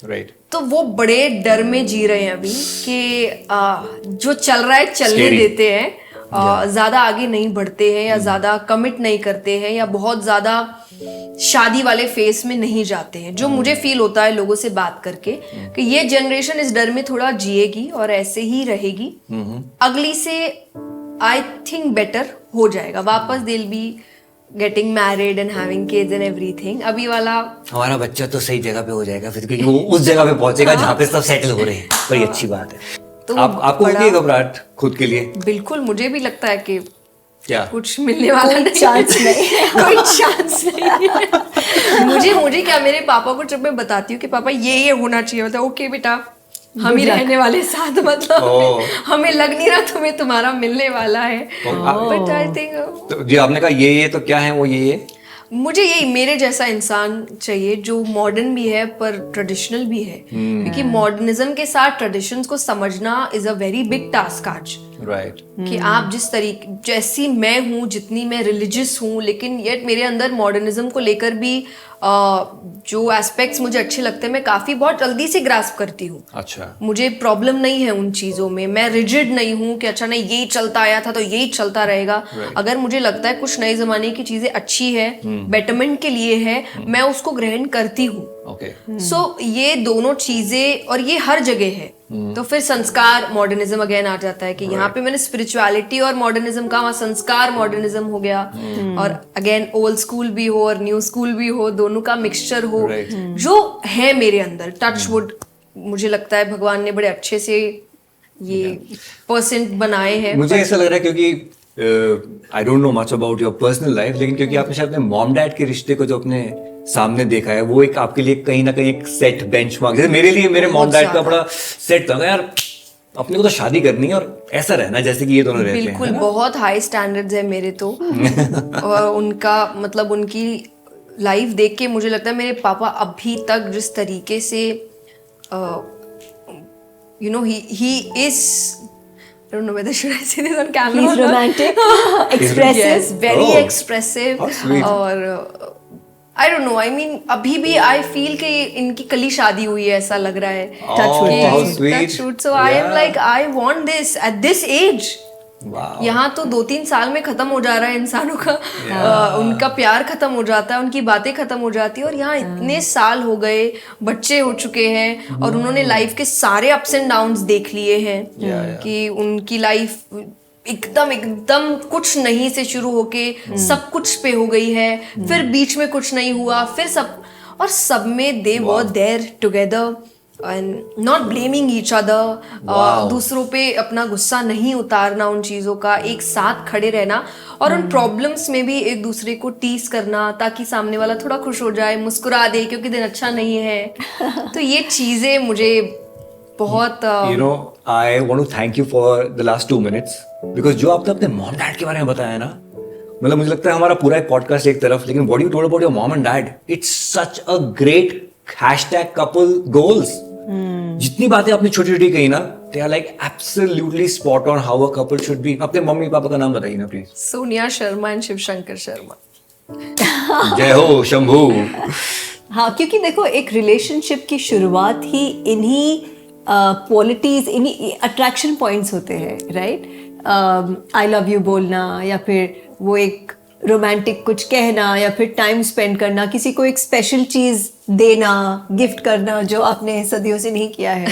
राइट, तो वो बड़े डर में जी रहे हैं अभी कि जो चल रहा है चलने Scary. देते हैं, ज्यादा आगे नहीं बढ़ते हैं, या ज्यादा कमिट नहीं करते हैं, या बहुत ज्यादा शादी वाले फेस में नहीं जाते हैं। जो मुझे फील होता है लोगों से बात करके कि ये जनरेशन इस डर में थोड़ा जिएगी और ऐसे ही रहेगी। अगली से आई थिंक बेटर हो जाएगा, वापस they will be getting married and having kids and everything. अभी वाला हमारा बच्चा तो सही जगह पे हो जाएगा फिर, क्योंकि वो उस जगह पे पहुंचेगा जहाँ पे सब सेटल हो रहे हैं। बड़ी अच्छी बात है। तो आपको होती है घबराहट खुद के लिए? बिल्कुल, मुझे भी लगता है कि क्या कुछ मिलने वाला नहीं, चांस नहीं। कोई चांस नहीं है। मुझे क्या, मेरे पापा को जब मैं बताती हूँ कि पापा ये होना चाहिए, होता है ओके बेटा हम ही रहने वाले साथ, मतलब हमें लग नहीं रहा तुम्हें तुम्हारा मिलने वाला है। बट आई थिंक तो जी आपने कहा ये तो क्या है वो ये मुझे यही मेरे जैसा इंसान चाहिए जो मॉडर्न भी है पर ट्रेडिशनल भी है, क्योंकि मॉडर्निज्म के साथ ट्रेडिशंस को समझना is a very big task आज। राइट, कि आप जिस तरीके, जैसी मैं हूँ, जितनी मैं रिलीजियस हूँ, लेकिन येट मेरे अंदर मॉडर्निज्म को लेकर भी जो एस्पेक्ट्स मुझे अच्छे लगते हैं, मैं काफी बहुत जल्दी से ग्रास्प करती हूँ। अच्छा, मुझे प्रॉब्लम नहीं है उन चीजों में, मैं रिजिड नहीं हूँ कि अच्छा नहीं यही चलता आया था तो यही चलता रहेगा। अगर मुझे लगता है कुछ नए जमाने की चीजें अच्छी है, बेटरमेंट के लिए है, मैं उसको ग्रहण करती हूँ। ओके, सो ये दोनों चीजें, और ये हर जगह है। तो फिर संस्कार मॉडर्निज्म अगेन आ जाता है कि यहाँ पे मैंने स्पिरिचुअलिटी और मॉडर्निज्म का, वहाँ संस्कार मॉडर्निज्म हो गया। और अगेन ओल्ड स्कूल भी हो और न्यू स्कूल भी हो, दोनों का मिक्सचर हो, जो है मेरे अंदर। टच वुड, मुझे लगता है भगवान ने बड़े अच्छे से ये परसेंट बनाए हैं। मुझे ऐसा लग रहा है क्योंकि I don't know much about your personal life, लेकिन क्योंकि आपने शायद अपने मॉम डैड के रिश्ते को जो अपने सामने देखा है, वो एक आपके लिए कहीं ना कहीं एक सेट बेंचमार्क, जैसे मेरे लिए मेरे मॉम डैड का बड़ा सेट था यार, अपने को तो शादी करनी है और ऐसा रहना जैसे कि ये दोनों रहते हैं। बिल्कुल, बहुत हाई स्टैंडर्ड्स है मेरे तो। और उनका मतलब उनकी लाइफ देख के मुझे लगता है मेरे पापा अभी तक जिस तरीके से you know he is, I don't know whether should I say this on camera. He's romantic, expressive. Yes, very Oh, expressive. how sweet. और I don't know, I mean अभी भी I feel कि इनकी कल ही शादी हुई है ऐसा लग रहा है। how sweet. Touch wood. So I am like I want this at this age. Wow. यहाँ तो 2-3 साल में खत्म हो जा रहा है इंसानों का, उनका प्यार खत्म हो जाता है, उनकी बातें खत्म हो जाती है। और यहाँ इतने साल हो गए, बच्चे हो चुके हैं, और उन्होंने लाइफ के सारे अप्स एंड डाउन्स देख लिए हैं। कि उनकी लाइफ एकदम कुछ नहीं से शुरू होके सब कुछ पे हो गई है, फिर बीच में कुछ नहीं हुआ, फिर सब, और सब में they were there together and not blaming each other. दूसरों पे अपना गुस्सा नहीं उतारना, उन चीजों का एक साथ खड़े रहना, और उन प्रॉब्लम्स में भी एक दूसरे को टीस करना ताकि सामने वाला थोड़ा खुश हो जाए, मुस्कुरा दे क्योंकि दिन अच्छा नहीं है। तो ये चीजें मुझे बहुत You know, I want to thank you for the last 2 minutes because जो आपने अपने मॉम डैड के बारे में बताया ना, मतलब मुझे लगता है हमारा पूरा एक पॉडकास्ट एक तरफ, लेकिन what you told about your mom and dad, it's such a great hashtag couple goals. जितनी बातें आपने छोटी छोटी कही ना, they are like absolutely spot on how a couple should be. अपने मम्मी पापा का नाम बताइए ना प्लीज। सोनिया शर्मा एंड शिव शंकर शर्मा। जय हो शंभू। हाँ, क्योंकि देखो एक रिलेशनशिप की शुरुआत ही इन्हीं क्वालिटीज, इन्हीं अट्रैक्शन पॉइंट्स होते हैं, राइट? आई लव यू बोलना, या फिर वो एक रोमांटिक कुछ कहना या फिर टाइम स्पेंड करना, किसी को एक स्पेशल चीज देना, गिफ्ट करना, जो आपने सदियों से नहीं किया है?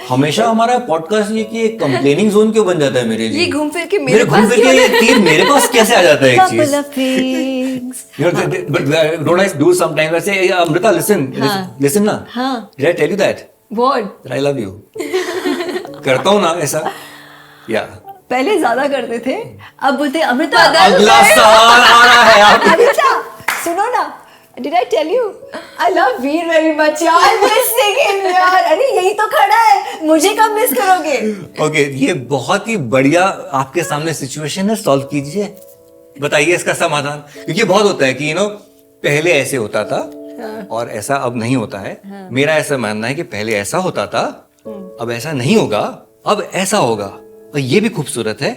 हमेशा हमारा पॉडकास्ट ये कि एक कंप्लेनिंग जोन क्यों बन जाता है मेरे लिए? ये घूम फिर के मेरे घूम पास फिर के ये तीर मेरे पास कैसे आ जाता है एक Couple चीज? of things. But don't I do sometimes? I say, Amrita, listen ना. हाँ. Did I tell you that? What? That I love you. करता हूँ ना ऐसा? या पहले ज्यादा करते थे, अब बोलते अमृता अगला सवाल आ रहा है आप. अमृता सुनो ना, Did I tell you? I love Veer very much यार, I'm missing him यार. अरे यही तो खड़ा है, मुझे कब मिस करोगे? ओके, ये बहुत ही बढ़िया आपके सामने सिचुएशन है, सॉल्व कीजिए, बताइए इसका समाधान. क्योंकि बहुत होता है कि पहले ऐसे होता था और ऐसा अब नहीं होता है. मेरा ऐसा मानना है कि पहले ऐसा होता था, अब ऐसा नहीं होगा, अब ऐसा होगा, और ये भी खूबसूरत है.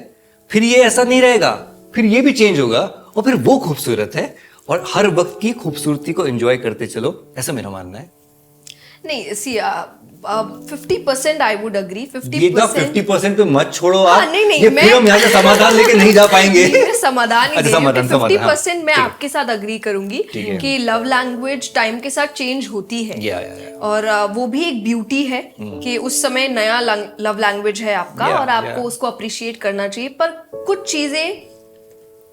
फिर ये ऐसा नहीं रहेगा, फिर ये भी चेंज होगा, और फिर वो खूबसूरत है. और हर वक्त की खूबसूरती को एंजॉय करते चलो, ऐसा मेरा मानना है. नहीं, सी 50% आई वुड अग्री. ये 50% पे मत छोड़ो आप. नहीं, ये फिर हम यहाँ से समाधान लेके नहीं जा पाएंगे. समाधान ही अच्छा, समाधान 50% मैं आपके साथ अग्री करूंगी कि लव लैंग्वेज टाइम के साथ चेंज होती है. और वो भी एक ब्यूटी है कि उस समय नया लव लैंग्वेज है आपका, और आपको उसको अप्रिशिएट करना चाहिए. पर कुछ चीजें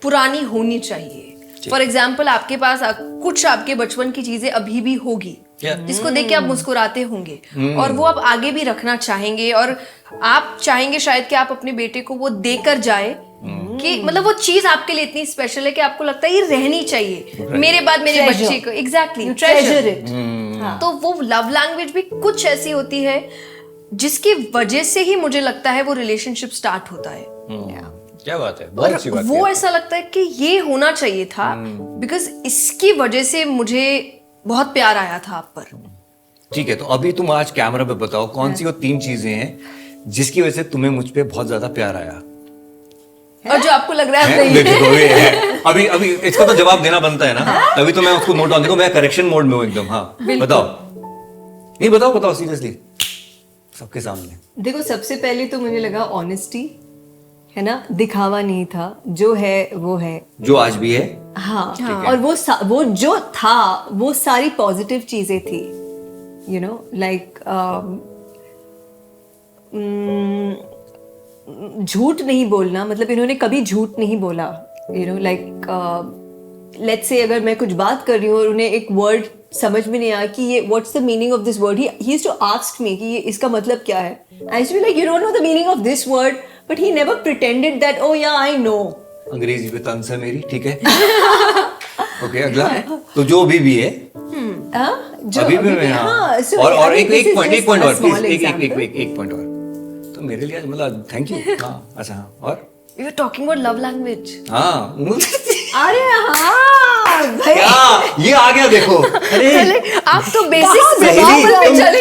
पुरानी होनी चाहिए. फॉर एग्जाम्पल, आपके पास कुछ आपके बचपन की चीजें अभी भी होगी जिसको देख के आप मुस्कुराते होंगे, और वो आप आगे भी रखना चाहेंगे, और आप चाहेंगे शायद कि आप अपने बेटे को वो देकर जाए कि मतलब वो चीज आपके लिए इतनी स्पेशल है कि आपको लगता है ये रहनी चाहिए मेरे बाद मेरे बच्चे को. Exactly, treasure it. तो वो लव लैंग्वेज भी कुछ ऐसी होती है जिसकी वजह से ही मुझे लगता है वो रिलेशनशिप स्टार्ट होता है. क्या बात है, बहुत अच्छी बात. वो ऐसा लगता है कि ये होना चाहिए था, बिकॉज इसकी वजह से मुझे बहुत प्यार आया था आप पर. ठीक है, तो अभी तुम आज कैमरा पे बताओ कौन सी वो 3 चीजें हैं जिसकी वजह से तुम्हें मुझ पे बहुत ज्यादा प्यार आया, और जो आपको लग रहा है नहीं. देखो ये है. अभी इसका तो जवाब देना बनता है ना, तभी तो मैं उसको नोट डाउन. देखो मैं करेक्शन मोड में हूँ एकदम. हाँ बताओ, नहीं बताओ सीरियसली, सबके सामने. देखो, सबसे पहले तो मुझे लगा ऑनेस्टी है ना, दिखावा नहीं था, जो है वो है, जो आज भी है. हाँ. और वो जो था वो सारी पॉजिटिव चीजें थी, यू नो, लाइक झूठ नहीं बोलना. मतलब इन्होंने कभी झूठ नहीं बोला, you know, like let's say अगर मैं कुछ बात कर रही हूँ और उन्हें एक वर्ड समझ में नहीं आया कि ये what's the meaning of this word, he used to ask me कि ये इसका मतलब क्या है. I used to be like, you don't know the meaning of this word, but he never pretended that oh yeah I no. अंग्रेजी पे तंज है मेरी, ठीक है. ओके, अगला. तो जो अभी भी है, अभी भी मैं, हाँ. और एक पॉइंट और प्लीज, एक पॉइंट और. तो मेरे लिए मतलब थैंक यू. हाँ अच्छा, हाँ. और you are talking about love language. हाँ. अरे हाँ भाई, क्या ये आ गया देखो. अरे आप तो बेसिक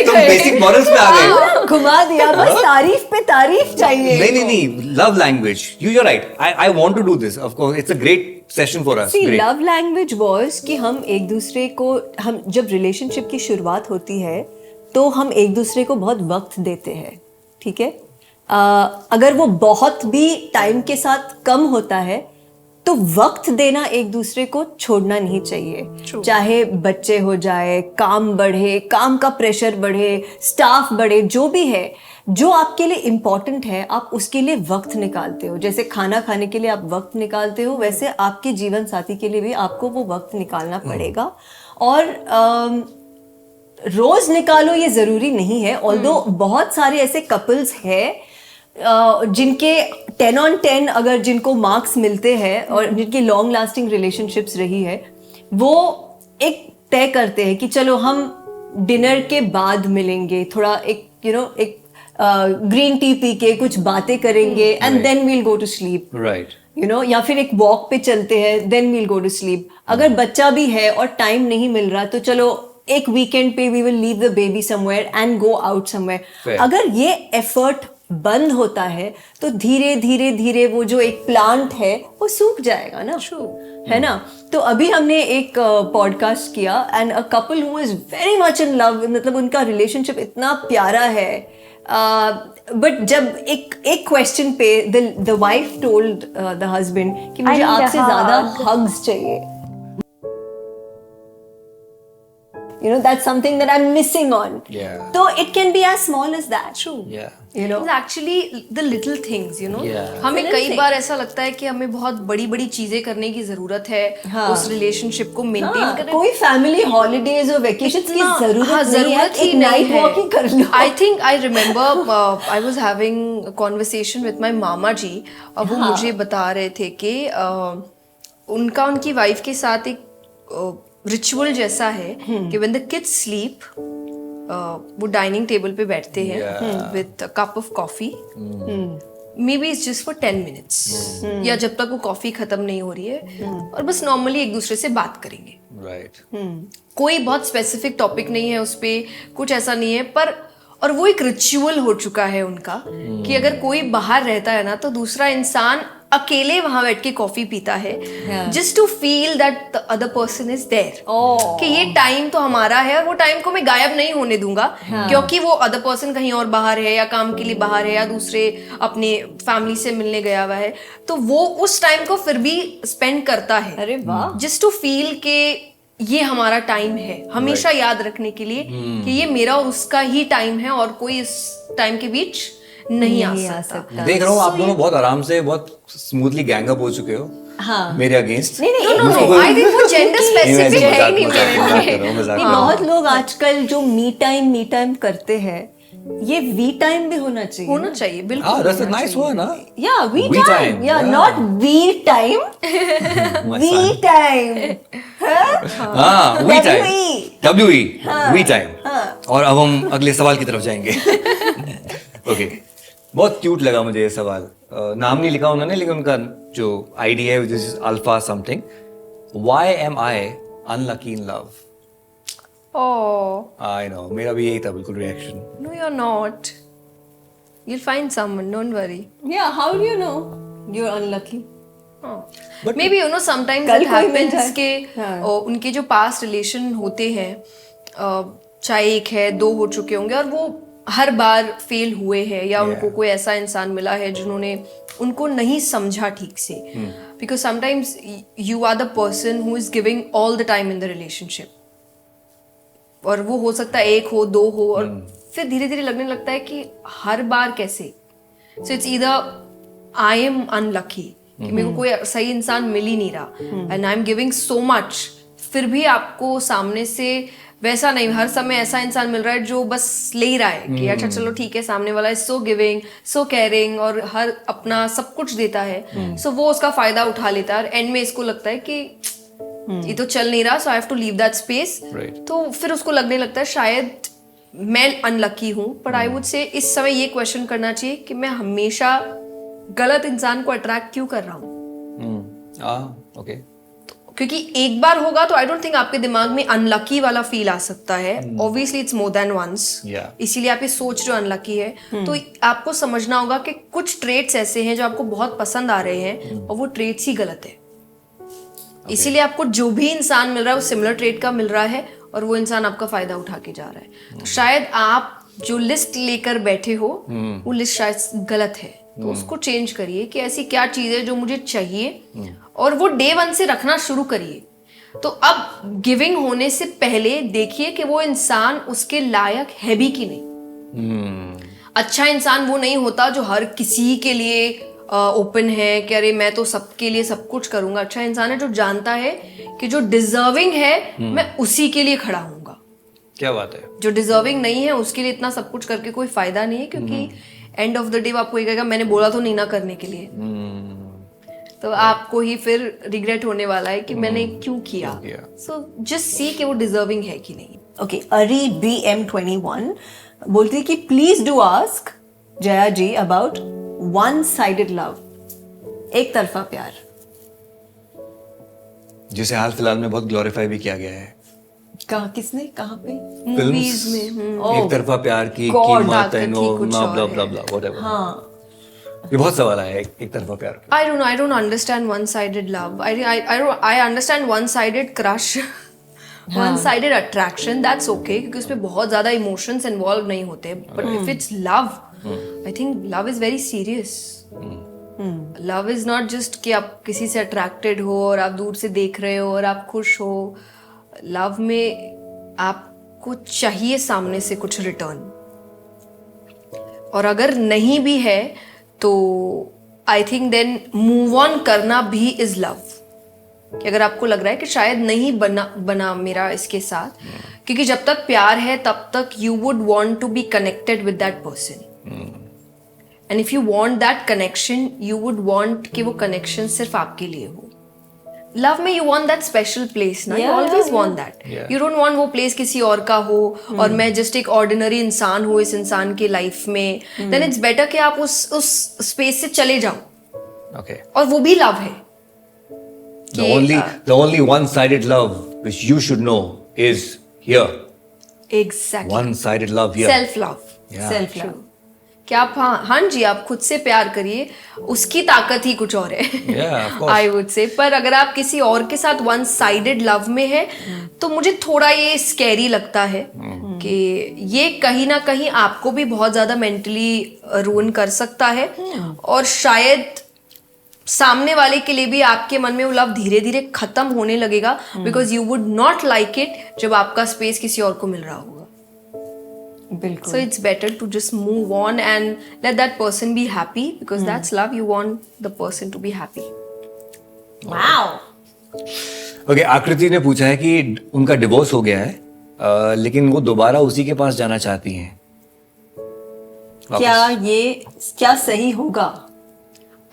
तुम बेसिक मॉरल्स पे आ गए. घुमा दिया बस. तारीफ पे तारीफ चाहिए. नहीं, love language. You are right. I want to do this. Of course it's a great session for us. Love language was कि हम एक दूसरे को, हम जब रिलेशनशिप की शुरुआत होती है तो हम एक दूसरे को बहुत वक्त देते हैं, ठीक है. अगर वो बहुत भी टाइम के साथ कम होता है तो वक्त देना एक दूसरे को छोड़ना नहीं चाहिए. चाहे बच्चे हो जाए, काम बढ़े, काम का प्रेशर बढ़े, स्टाफ बढ़े, जो भी है, जो आपके लिए इम्पोर्टेंट है आप उसके लिए वक्त निकालते हो. जैसे खाना खाने के लिए आप वक्त निकालते हो, वैसे आपके जीवन साथी के लिए भी आपको वो वक्त निकालना पड़ेगा. और रोज निकालो ये जरूरी नहीं है. ऑल्दो बहुत सारे ऐसे कपल्स हैं जिनके 10 on 10 अगर जिनको मार्क्स मिलते हैं और जिनकी लॉन्ग लास्टिंग रिलेशनशिप्स रही है, वो एक तय करते हैं कि चलो हम डिनर के बाद मिलेंगे, थोड़ा एक एक ग्रीन टी पी के कुछ बातें करेंगे, and then we'll go to sleep. Right. या फिर एक वॉक पे चलते हैं, then we'll go to sleep. अगर बच्चा भी है और टाइम नहीं मिल रहा तो चलो एक वीकेंड पे we will leave the baby somewhere and go out somewhere. अगर ये एफर्ट बंद होता है तो धीरे धीरे धीरे वो जो एक प्लांट है वो सूख जाएगा ना. है ना. तो अभी हमने एक पॉडकास्ट किया and a couple who is very much in love, मतलब उनका रिलेशनशिप इतना प्यारा है, बट जब एक क्वेश्चन पे the wife told the husband कि मुझे I need a आपसे ज्यादा hug. हग्स चाहिए, you know, that's something that I'm missing on. Yeah. So it can be as small as that. True. Yeah. You know. It's actually the little things, you know. Yeah. हमें Little कई things. बार ऐसा लगता है कि हमें बहुत बड़ी बड़ी चीजें करने की जरूरत है हाँ. उस रिलेशनशिप को मेंटेन हाँ, करने कोई फैमिली हॉलीडेज और वेकेशंस की हाँ, जरूरत नहीं है, जरूरत ही एक नहीं नाइट है। वॉक ही कर लो। I think I remember I was having a conversation with my मामा जी और वो हाँ. मुझे बता रहे थे कि उनकी वाइफ के साथ एक रिचुअल जैसा है कि when the kids sleep वो डाइनिंग टेबल पे बैठते हैं Yeah. with a cup of coffee maybe it's just for 10 minutes या जब तक वो कॉफी खत्म नहीं हो रही है और बस नॉर्मली एक दूसरे से बात करेंगे। Right. कोई बहुत स्पेसिफिक टॉपिक नहीं है उस पे, कुछ ऐसा नहीं है, पर और वो एक रिचुअल हो चुका है उनका कि अगर कोई बाहर रहता है ना तो दूसरा इंसान अकेले वहां बैठ के कॉफी पीता है just to feel that the other person is there, कि ये टाइम तो हमारा है और वो टाइम को मैं गायब नहीं होने दूंगा क्योंकि वो अदर पर्सन कहीं और बाहर है या काम के लिए बाहर है या दूसरे अपने फैमिली से मिलने गया हुआ है, तो वो उस टाइम को फिर भी स्पेंड करता है अरे वाह। जस्ट टू फील के ये हमारा टाइम है, हमेशा याद रखने के लिए कि ये मेरा और उसका ही टाइम है और कोई इस टाइम के बीच नहीं आ सकता। देख रहा हूँ आप दोनों बहुत आराम से बहुत स्मूथली गैंग अप हो चुके हो हाँ। मेरे अगेंस्ट। नहीं नो आई थिंक वो जेंडर स्पेसिफिक है ही नहीं मेरे लिए। नहीं, बहुत लोग आजकल जो मी टाइम करते हैं, ये वी टाइम भी होना चाहिए। होना चाहिए बिल्कुल। हाँ, that's a nice one, huh? या वी We टाइम, time, या yeah. Not we time, My we son. Time. हाँ, we time, WE. WE, we time। और अब हम अगले सवाल की तरफ जाएंगे। ओके, बहुत क्यूट लगा मुझे ये सवाल। नाम नहीं लिखा उन्होंने लेकिन उनका जो आईडी है this is alpha something. Why am I unlucky in love? Oh I know, मेरा भी यही था बिल्कुल रिएक्शन। No you are not, you'll find someone, don't worry. Yeah, how do you know you're unlucky? Maybe you know sometimes कल it कोई मिल happens जाए। कि हाँ। उनके जो पास्ट रिलेशन होते हैं चाहे एक है दो हो चुके होंगे और वो हर बार फेल हुए हैं या उनको कोई ऐसा इंसान मिला है जिन्होंने उनको नहीं समझा ठीक से, because sometimes you are the person who is giving all the time in the relationship और वो हो सकता है एक हो दो हो और फिर धीरे धीरे लगने लगता है कि हर बार कैसे। So it's either I am unlucky कि मेरे को कोई सही इंसान मिल ही नहीं रहा and I am giving so much, फिर भी आपको सामने से वैसा नहीं, हर समय ऐसा इंसान मिल रहा है जो बस ले ही रहा है कि अच्छा चलो ठीक है, सामने वाला is so giving so caring और हर अपना सब कुछ देता है, सो वो उसका फायदा उठा लेता है और एंड में इसको लगता है कि ये तो चल नहीं रहा, so I have to leave that space. तो फिर उसको लगने लगता है शायद मैं अनलकी हूँ, बट आई वुड से इस समय ये क्वेश्चन करना चाहिए कि मैं हमेशा गलत इंसान को अट्रैक्ट क्यों कर रहा हूँ। ओके, क्योंकि एक बार होगा तो आई डोंट थिंक आपके दिमाग में अनलकी वाला फील आ सकता है। Obviously it's more than once, इसीलिए आप ये सोच रहे हो अनलकी है। तो आपको समझना होगा कि कुछ ट्रेट्स ऐसे हैं जो आपको बहुत पसंद आ रहे हैं और वो ट्रेट्स ही गलत है। इसीलिए आपको जो भी इंसान मिल रहा है वो सिमिलर ट्रेट का मिल रहा है और वो इंसान आपका फायदा उठा के जा रहा है। तो शायद आप जो लिस्ट लेकर बैठे हो वो लिस्ट शायद गलत है, तो उसको चेंज करिए कि ऐसी क्या चीज है जो मुझे चाहिए और वो डे वन से रखना शुरू करिए। तो अब गिविंग होने से पहले देखिए कि वो इंसान उसके लायक है भी कि नहीं। अच्छा इंसान वो नहीं होता जो हर किसी के लिए ओपन है कि अरे मैं तो सबके लिए सब कुछ करूंगा। अच्छा इंसान है जो जानता है कि जो डिजर्विंग है मैं उसी के लिए खड़ा हूंगा। क्या बात है। जो डिजर्विंग नहीं है उसके लिए इतना सब कुछ करके कोई फायदा नहीं है, क्योंकि एंड ऑफ द डे आपको ये कहेगा मैंने बोला तो नहीं ना करने के लिए, तो आपको ही फिर रिग्रेट होने वाला है कि मैंने क्यों किया। सो जस्ट सी कि वो डिजर्विंग है कि नहीं। ओके, अरी BM21 बोलती है कि please do ask Jaya ji about one sided love, एक तरफा प्यार, जिसे हाल फिलहाल में बहुत ग्लोरीफाई भी किया गया है। कहाँ, किसने, कहाँ पे? मूवीज में एक तरफा प्यार की God, कीमत है, ताकत नो ही कुछ ब्ला और ब्ला है। ब्ला ब्ला व्हाटएवर। हाँ, ये बहुत सवाल आया है एक तरफा प्यार पे। I don't understand one-sided love. I understand one-sided crush. One sided attraction that's okay, क्योंकि उसमें बहुत ज्यादा इमोशंस इन्वॉल्व नहीं होते, but if it's love, I think love is very serious. Love is not just कि आप किसी से अट्रैक्टेड हो और आप दूर से देख रहे हो और आप खुश हो. लव में आपको चाहिए सामने से कुछ रिटर्न, और अगर नहीं भी है तो I think then move on करना भी इज लव. कि अगर आपको लग रहा है कि शायद नहीं बना मेरा इसके साथ, क्योंकि जब तक प्यार है तब तक you would want to be connected with that person, and if you want that connection you would want कि वो कनेक्शन सिर्फ आपके लिए हो. लव में you want that special place ना, you always want that. You don't want वो place किसी और का हो और मैं जस्ट एक ऑर्डिनरी इंसान हूँ इस इंसान की लाइफ में. देन इट्स बेटर कि आप उस स्पेस से चले जाओ. Okay. और वो भी लव है. The only one-sided love which you should know is here. Exactly. One-sided love here. Self love. Yeah. Self love. कि आप हाँ जी आप खुद से प्यार करिए, उसकी ताकत ही कुछ और है. Yeah, of course. I would से. पर अगर आप किसी और के साथ वन साइडेड लव में है तो मुझे थोड़ा ये स्कैरी लगता है कि ये कहीं ना कहीं आपको भी बहुत ज्यादा मेंटली रूइन कर सकता है, और शायद सामने वाले के लिए भी आपके मन में वो लव धीरे धीरे खत्म होने लगेगा, because you would not like it जब आपका स्पेस किसी और को मिल रहा होगा. बिल्कुल. So it's better to just move on and let that person be happy, because that's love. You want the person to be happy. Wow. Okay, आकृति ने पूछा है कि उनका डिवोर्स हो गया है, लेकिन वो दोबारा उसी के पास जाना चाहती हैं. क्या सही होगा?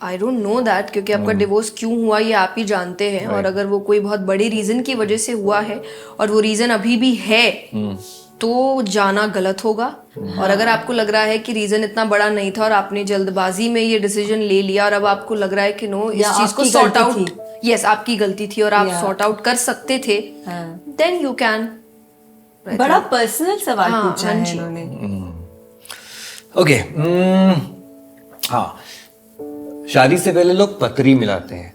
I don't know that, क्योंकि आपका डिवोर्स क्यों हुआ ये आप ही जानते हैं. और अगर वो कोई बहुत बड़ी रीजन की वजह से हुआ है और वो रीजन अभी भी है तो जाना गलत होगा. और अगर आपको लग रहा है कि रीजन इतना बड़ा नहीं था और आपने जल्दबाजी में ये डिसीजन ले लिया और अब आपको लग रहा है कि नो इस चीज को सॉर्ट आउट, यस आपकी गलती थी और आप सॉर्ट आउट कर सकते थे, देन यू कैन. बड़ा पर्सनल सवाल पूछा है इन्होंने. ओके. हाँ, शादी से पहले लोग पत्री मिलाते हैं,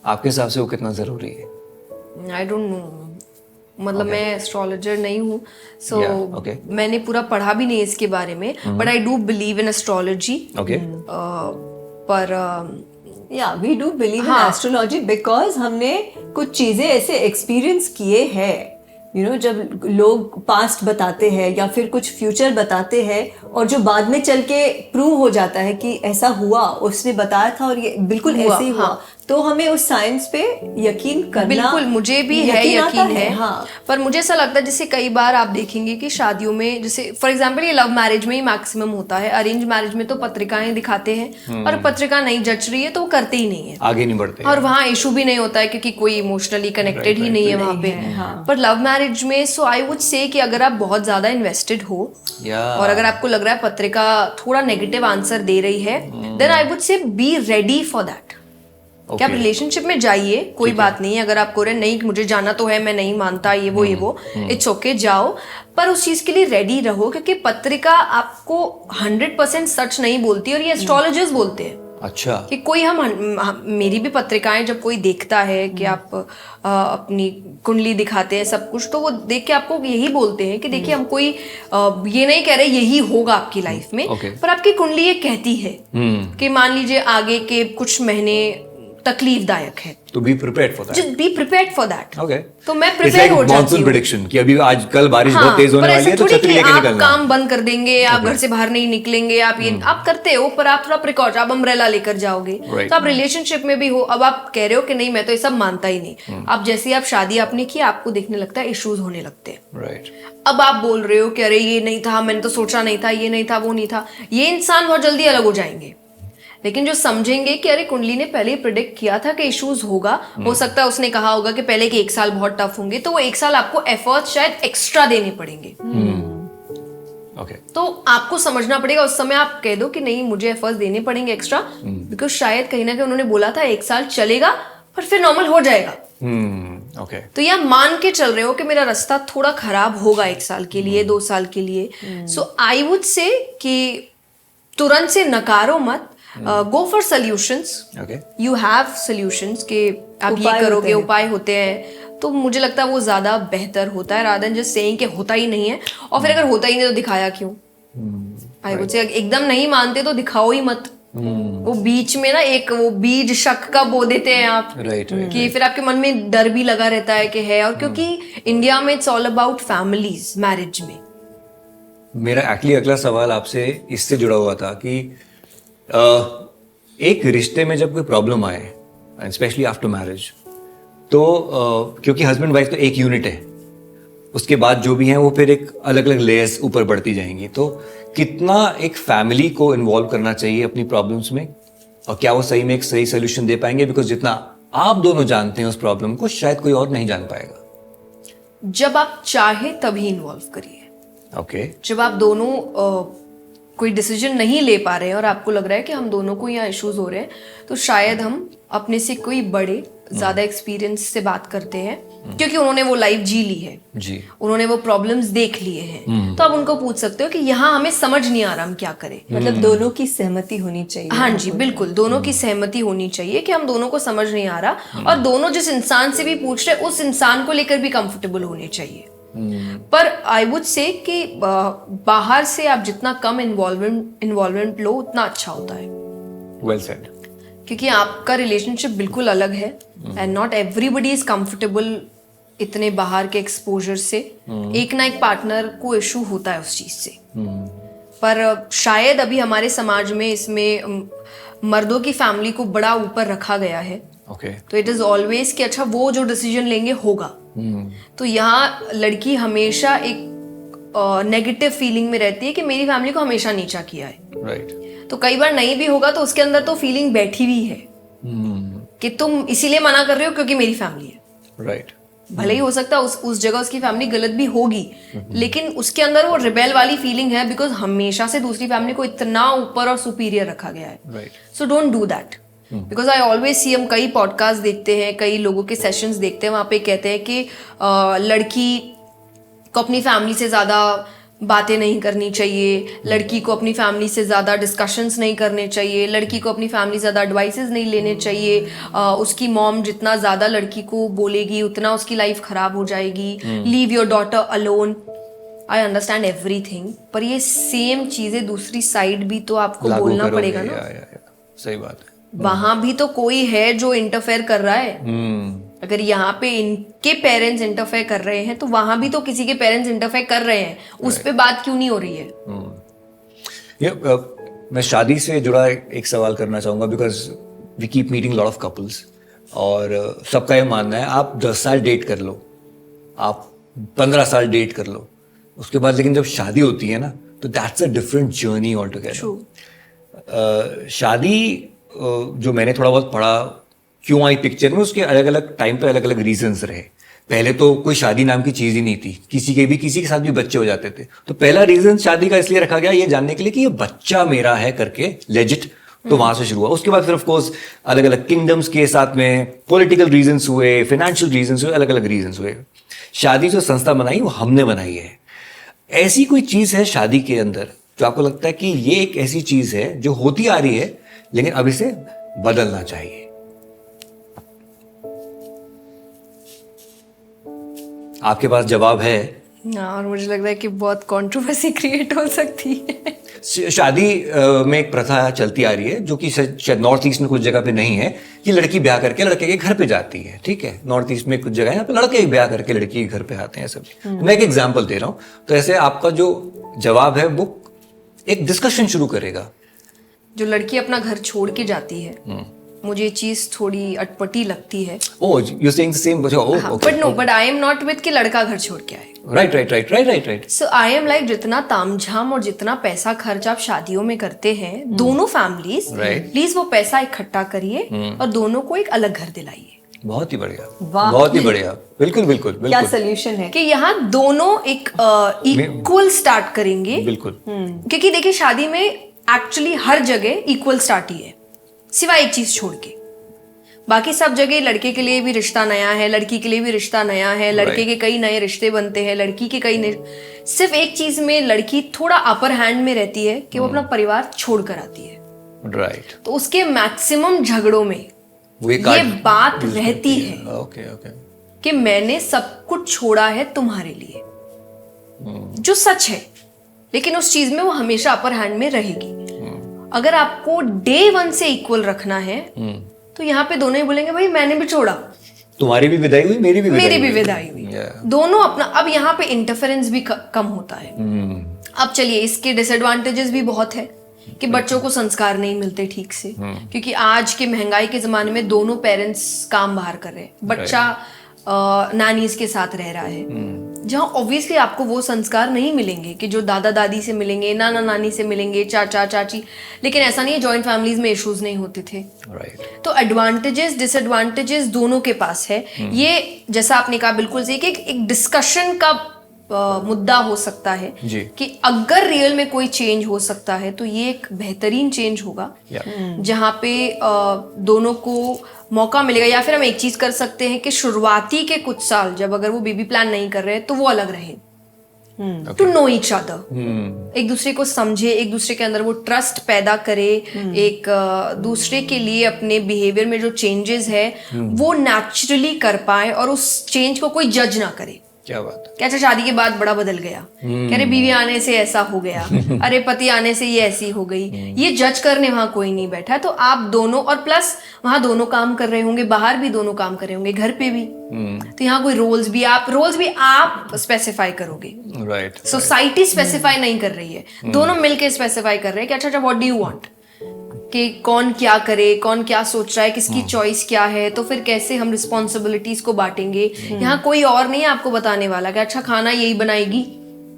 आपके हिसाब से वो कितना जरूरी है? I don't know. मतलब मैं एस्ट्रोलॉजर नहीं हूँ, सो मैंने पूरा पढ़ा भी नहीं इसके बारे में, but I do believe in astrology. पर yeah we do believe in astrology because हमने कुछ चीजें ऐसे एक्सपीरियंस किए हैं. यू नो, जब लोग पास्ट बताते हैं या फिर कुछ फ्यूचर बताते हैं और जो बाद में चल के प्रूव हो जाता है कि ऐसा हुआ, उसने बताया था और ये बिल्कुल ऐसे ही हुआ, तो हमें उस साइंस पे यकीन करना. बिल्कुल मुझे भी है यकीन है. हाँ. पर मुझे ऐसा लगता है जैसे कई बार आप देखेंगे कि शादियों में, जैसे फॉर एग्जांपल ये लव मैरिज में ही मैक्सिमम होता है, अरेंज मैरिज में तो पत्रिकाएं दिखाते हैं और पत्रिका नहीं जच रही है तो वो करते ही नहीं है, आगे नहीं बढ़ते, और वहाँ इशू भी नहीं होता है क्योंकि कोई इमोशनली कनेक्टेड ही नहीं है वहाँ पे. पर लव मैरिज में सो आई वुड से कि अगर आप बहुत ज्यादा इन्वेस्टेड हो और अगर आपको लग रहा है पत्रिका थोड़ा नेगेटिव आंसर दे रही है, then I would say be ready for that. कि आप रिलेशनशिप में जाइए, कोई बात नहीं. अगर आपको नहीं मुझे जाना तो है, मैं नहीं मानता ये वो, इट्स ओके, जाओ, पर उस चीज के लिए रेडी रहो, क्योंकि पत्रिका आपको 100% सच नहीं बोलती, और ये एस्ट्रोलॉजर्स बोलते हैं. अच्छा. कि कोई मेरी भी पत्रिकाएं जब कोई देखता है कि आप अपनी कुंडली दिखाते हैं सब कुछ, तो वो देख के आपको यही बोलते हैं कि देखिए हम कोई ये नहीं कह रहे यही होगा आपकी लाइफ में, पर आपकी कुंडली ये कहती है कि मान लीजिए आगे के कुछ महीने तकलीफदायक है, तो be prepared for that. Just be prepared for that. Okay. तो मैं प्रिपेयर हो जाती हूँ. मॉनसून प्रेडिक्शन कि अभी आज कल बारिश बहुत तेज होने वाली है, तो छतरी लेके निकलना. आप काम बंद कर देंगे, आप घर से बाहर नहीं निकलेंगे, आप ये आप करते हो, पर आप थोड़ा प्रिकॉशन, आप अम्ब्रेला लेकर जाओगे. तो आप रिलेशनशिप में भी हो, अब आप कह रहे हो कि नहीं मैं तो ये सब मानता ही नहीं. अब जैसे ही आप शादी आपने की, आपको देखने लगता है इश्यूज होने लगते हैं. राइट. अब आप बोल रहे हो कि अरे ये नहीं था, मैंने तो सोचा नहीं था, ये नहीं था, वो नहीं था. ये इंसान बहुत जल्दी अलग हो जाएंगे. लेकिन जो समझेंगे कि अरे कुंडली ने पहले ही प्रिडिक्ट किया था कि इश्यूज होगा, हो सकता है उसने कहा होगा कि पहले के 1 साल बहुत टफ होंगे, तो वो 1 साल आपको एफर्ट शायद एक्स्ट्रा देने पड़ेंगे. ओके. तो आपको समझना पड़ेगा. उस समय आप कह दो कि नहीं मुझे एफर्ट देने पड़ेंगे एक्स्ट्रा, बिकॉज शायद कहीं ना कहीं उन्होंने बोला था 1 साल चलेगा पर फिर नॉर्मल हो जाएगा. ओके. तो ये मान के चल रहे हो कि मेरा रास्ता थोड़ा खराब होगा 1 साल के लिए, 2 साल के लिए. सो आई वुड से कि तुरंत से नकारो मत, go for solutions. Okay. You have solutions कि आप ये उपाय होते करोगे, हैं. उपाय होते हैं, तो मुझे लगता है वो ज्यादा बेहतर होता है रादर देन जस्ट सेइंग कि होता ही नहीं है. और फिर अगर होता ही नहीं तो दिखाया क्यों? आई वुड से एकदम नहीं मानते तो दिखाओ ही मत. वो बीच में ना एक वो बीज शक का बो देते हैं आप. राइट. कि फिर आपके मन में डर भी लगा रहता है कि है. और क्योंकि इंडिया में it's all about families, marriage में. मेरा एक्चुअली अगला सवाल आपसे इससे जुड़ा हुआ था कि एक रिश्ते में जब कोई प्रॉब्लम आए, स्पेशली आफ्टर मैरिज, तो क्योंकि हस्बैंड वाइफ तो एक यूनिट है, उसके बाद जो भी हैं वो फिर एक अलग अलग लेयर्स ऊपर बढ़ती जाएंगी. तो कितना एक फैमिली को इन्वॉल्व करना चाहिए अपनी प्रॉब्लम्स में, और क्या वो सही में एक सही सोल्यूशन दे पाएंगे? बिकॉज जितना आप दोनों जानते हैं उस प्रॉब्लम को, शायद कोई और नहीं जान पाएगा. जब आप चाहे तभी इन्वॉल्व करिए. ओके. जब आप दोनों कोई डिसीजन नहीं ले पा रहे हैं और आपको लग रहा है कि हम दोनों को यहाँ इश्यूज हो रहे हैं, तो शायद हम अपने से कोई बड़े ज्यादा एक्सपीरियंस से बात करते हैं, क्योंकि उन्होंने वो लाइफ जी ली है जी. उन्होंने वो प्रॉब्लम्स देख लिए हैं. तो आप उनको पूछ सकते हो कि यहाँ हमें समझ नहीं आ रहा हम क्या करें. मतलब दोनों की सहमति होनी चाहिए. हाँ जी, बिल्कुल. दोनों की सहमति होनी चाहिए कि हम दोनों को समझ नहीं आ रहा, और दोनों जिस इंसान से भी पूछ रहे उस इंसान को लेकर भी कंफर्टेबल होने चाहिए. पर आई वुड से कि बाहर से आप जितना कम इन्वॉल्वमेंट लो उतना अच्छा होता है. Well said. क्योंकि आपका रिलेशनशिप बिल्कुल अलग है and not everybody is comfortable इतने बाहर के एक्सपोजर से. एक ना एक पार्टनर को इशू होता है उस चीज से. पर शायद अभी हमारे समाज में इसमें मर्दों की फैमिली को बड़ा ऊपर रखा गया है. ओके. तो इट इज ऑलवेज कि अच्छा वो जो डिसीजन लेंगे होगा. तो यहाँ लड़की हमेशा एक नेगेटिव फीलिंग में रहती है कि मेरी फैमिली को हमेशा नीचा किया है. राइट. तो कई बार नहीं भी होगा तो उसके अंदर तो फीलिंग बैठी हुई है कि तुम इसीलिए मना कर रहे हो क्योंकि मेरी फैमिली है. राइट. भले ही हो सकता है उस जगह उसकी फैमिली गलत भी होगी, लेकिन उसके अंदर वो रिबेल वाली फीलिंग है बिकॉज हमेशा से दूसरी फैमिली को इतना ऊपर और सुपीरियर रखा गया है. Right. So don't do that. Because I always see, हम कई पॉडकास्ट देखते हैं, कई लोगों के सेशंस देखते हैं, वहां पे कहते हैं कि लड़की को अपनी फैमिली से ज्यादा बातें नहीं करनी चाहिए, लड़की को अपनी फैमिली से ज़्यादा डिस्कशंस नहीं करने चाहिए, लड़की को अपनी फैमिली ज़्यादा एडवाइसेस नहीं लेने चाहिए, उसकी मॉम जितना ज़्यादा लड़की को बोलेगी उतना उसकी लाइफ ख़राब हो जाएगी, leave your daughter alone. I understand everything, पर ये सेम चीज़ें दूसरी साइड भी तो आपको बोलना पड़ेगा ना. सही बात है. वहां भी तो कोई है जो इंटरफेयर कर रहा है. अगर यहाँ पे इनके पेरेंट्स इंटरफेयर कर रहे हैं तो वहां भी तो किसी के पेरेंट्स इंटरफेयर कर रहे हैं. उस पे बात क्यों नहीं हो रही है? मैं शादी से जुड़ा एक सवाल करना चाहूंगा, because we keep meeting lot of couples, और सबका ये मानना है आप 10 साल डेट कर लो, आप 15 साल डेट कर लो, उसके बाद लेकिन जब शादी होती है ना तो that's a different journey all together. शादी जो मैंने थोड़ा बहुत पढ़ा क्यों आई पिक्चर में, उसके अलग अलग टाइम पे अलग अलग रीजंस रहे. पहले तो कोई शादी नाम की चीज ही नहीं थी, किसी के साथ भी बच्चे हो जाते थे. तो पहला रीजन शादी का इसलिए रखा गया ये जानने के लिए कि ये बच्चा मेरा है करके, लेजिट. तो वहां से शुरू हुआ. उसके बाद फिर ऑफ कोर्स अलग अलग किंगडम्स के साथ में पॉलिटिकल रीजंस हुए, फाइनेंशियल रीजंस हुए, अलग अलग रीजंस हुए. शादी जो संस्था बनाई वो हमने बनाई है. ऐसी कोई चीज है शादी के अंदर जो आपको लगता है कि ये एक ऐसी चीज है जो होती आ रही है लेकिन अब इसे बदलना चाहिए? आपके पास जवाब है? और मुझे लग रहा है कि बहुत कंट्रोवर्सी क्रिएट हो सकती है. शादी में एक प्रथा चलती आ रही है जो कि शायद नॉर्थ ईस्ट में कुछ जगह पे नहीं है, कि लड़की ब्याह करके लड़के के घर पे जाती है. ठीक है, नॉर्थ ईस्ट में कुछ जगह है यहाँ पे लड़के ब्याह करके लड़की के घर पे आते हैं सब. मैं एक एग्जांपल दे रहा हूँ. तो ऐसे आपका जो जवाब है वो एक डिस्कशन शुरू करेगा. जो लड़की अपना घर छोड़ के जाती है, मुझे ये चीज थोड़ी अटपटी लगती है. Oh, you saying the same. But I am not with कि लड़का घर छोड़ के आए. Right. So I am like जितना तामझाम और जितना पैसा खर्च आप शादियों में करते हैं, दोनों फैमिलीज प्लीज वो पैसा इकट्ठा करिए और दोनों को एक अलग घर दिलाइए. बहुत ही बढ़िया, बहुत ही बढ़िया. बिल्कुल. क्या सोल्यूशन है कि यहाँ दोनों एक इक्वल स्टार्ट करेंगे. बिल्कुल. क्योंकि देखिए शादी में एक्चुअली हर जगह इक्वल स्टार्ट ही है, सिवाय एक चीज छोड़ के. बाकी सब जगह लड़के के लिए भी रिश्ता नया है, लड़की के लिए भी रिश्ता नया है, लड़के के कई नए रिश्ते बनते हैं, लड़की के कई नए. सिर्फ एक चीज में लड़की थोड़ा अपर हैंड में रहती है कि वो अपना परिवार छोड़ कर आती है. राइट, तो उसके मैक्सिमम झगड़ों में ये बात रहती है ओके ओके कि मैंने सब कुछ छोड़ा है तुम्हारे लिए, जो सच है, लेकिन उस चीज में वो हमेशा अपर हैंड में रहेगी। अगर आपको डे 1 से इक्वल रखना है तो यहाँ पे दोनों ही बोलेंगे भाई मैंने भी छोड़ा, तुम्हारी भी विदाई हुई, मेरी भी विदाई हुई। दोनों अपना, अब यहाँ पे इंटरफेरेंस भी कम होता है। अब चलिए, इसके डिसएडवांटेजेस भी बहुत है कि बच्चों को संस्कार नहीं मिलते ठीक से, क्योंकि आज के महंगाई के जमाने में दोनों पेरेंट्स काम बाहर कर रहे हैं, बच्चा नानीज के साथ रह रहा है, जहाँ ऑब्वियसली आपको वो संस्कार नहीं मिलेंगे कि जो दादा दादी से मिलेंगे, नाना नानी से मिलेंगे, चाचा चाची। लेकिन ऐसा नहीं है, जॉइंट फैमिलीज में इश्यूज नहीं होते थे। तो एडवांटेजेस डिसएडवांटेजेस दोनों के पास है। ये जैसा आपने कहा बिल्कुल सही कि एक डिस्कशन का मुद्दा हो सकता है कि अगर रियल में कोई चेंज हो सकता है तो ये एक बेहतरीन चेंज होगा, जहाँ पे दोनों को मौका मिलेगा। या फिर हम एक चीज कर सकते हैं कि शुरुआती के कुछ साल जब अगर वो बेबी प्लान नहीं कर रहे तो वो अलग रहे, टू नो ईच अदर, एक दूसरे को समझे, एक दूसरे के अंदर वो ट्रस्ट पैदा करे, एक दूसरे के लिए अपने बिहेवियर में जो चेंजेस है वो नेचुरली कर पाए और उस चेंज को कोई जज ना करे। क्या बात है। क्या अच्छा शादी के बाद बड़ा बदल गया, कह रहे बीवी आने से ऐसा हो गया, अरे पति आने से ये ऐसी हो गई, ये जज करने वहां कोई नहीं बैठा। तो आप दोनों, और प्लस वहां दोनों काम कर रहे होंगे, बाहर भी दोनों काम कर रहे होंगे, घर पे भी, तो यहाँ कोई रोल्स भी आप स्पेसिफाई करोगे, राइट। सोसाइटी स्पेसिफाई नहीं कर रही है, दोनों मिलके स्पेसिफाई कर रहे हैं कि अच्छा व्हाट डू यू वांट, कि कौन क्या करे, कौन क्या सोच रहा है, किसकी चॉइस क्या है, तो फिर कैसे हम रिस्पॉन्सिबिलिटीज को बांटेंगे। यहाँ कोई और नहीं है आपको बताने वाला कि अच्छा खाना यही बनाएगी,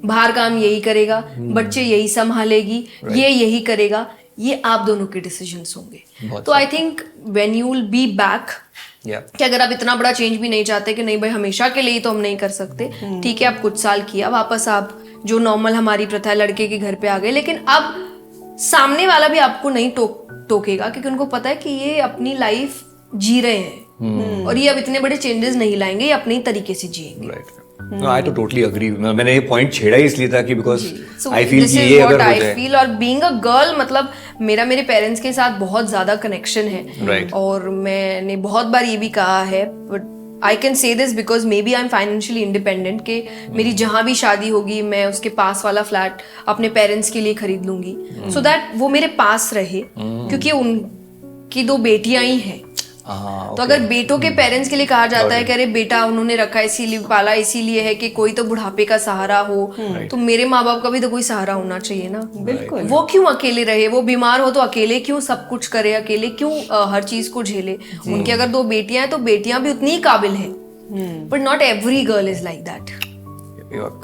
बाहर काम यही करेगा, बच्चे यही संभालेगी, ये यही करेगा। ये आप दोनों के डिसीजंस होंगे। तो I think when you will be back, कि अगर आप इतना बड़ा चेंज भी नहीं चाहते कि नहीं भाई हमेशा के लिए तो हम नहीं कर सकते, ठीक है, आप कुछ साल किया, वापस आप जो नॉर्मल हमारी प्रथा है लड़के के घर पे आ गए, लेकिन अब सामने वाला भी आपको नहीं टोकेगा, क्योंकि उनको पता है कि ये अपनी लाइफ जी रहे हैं और ये अब इतने बड़े चेंजेस नहीं लाएंगे, ये अपने तरीके से जिएंगे। आई तो टोटली अग्री। मैंने ये पॉइंट छेड़ा ही इसलिए था कि बिकॉज आई फील कि ये अगर हो जाए, और बीइंग अ गर्ल, मतलब मेरा मेरे पेरेंट्स के साथ बहुत ज्यादा कनेक्शन है, और मैंने बहुत बार ये भी कहा है, but I can say this because maybe I am financially independent, के मेरी जहां भी शादी होगी मैं उसके पास वाला फ्लैट अपने पेरेंट्स के लिए खरीद लूंगी, सो दैट वो मेरे पास रहे, क्योंकि उनकी 2 बेटियां ही हैं। तो अगर बेटों के पेरेंट्स के लिए कहा जाता है कि अरे बेटा उन्होंने रखा इसीलिए, पाला इसीलिए है कि कोई तो बुढ़ापे का सहारा हो, तो मेरे माँ बाप का भी तो कोई सहारा होना चाहिए ना। बिल्कुल। वो क्यों अकेले रहे, वो बीमार हो तो अकेले क्यों सब कुछ करे, अकेले क्यों हर चीज को झेले। उनकी अगर 2 बेटियां हैं तो बेटियां भी उतनी ही काबिल हैं, but not every girl is like that.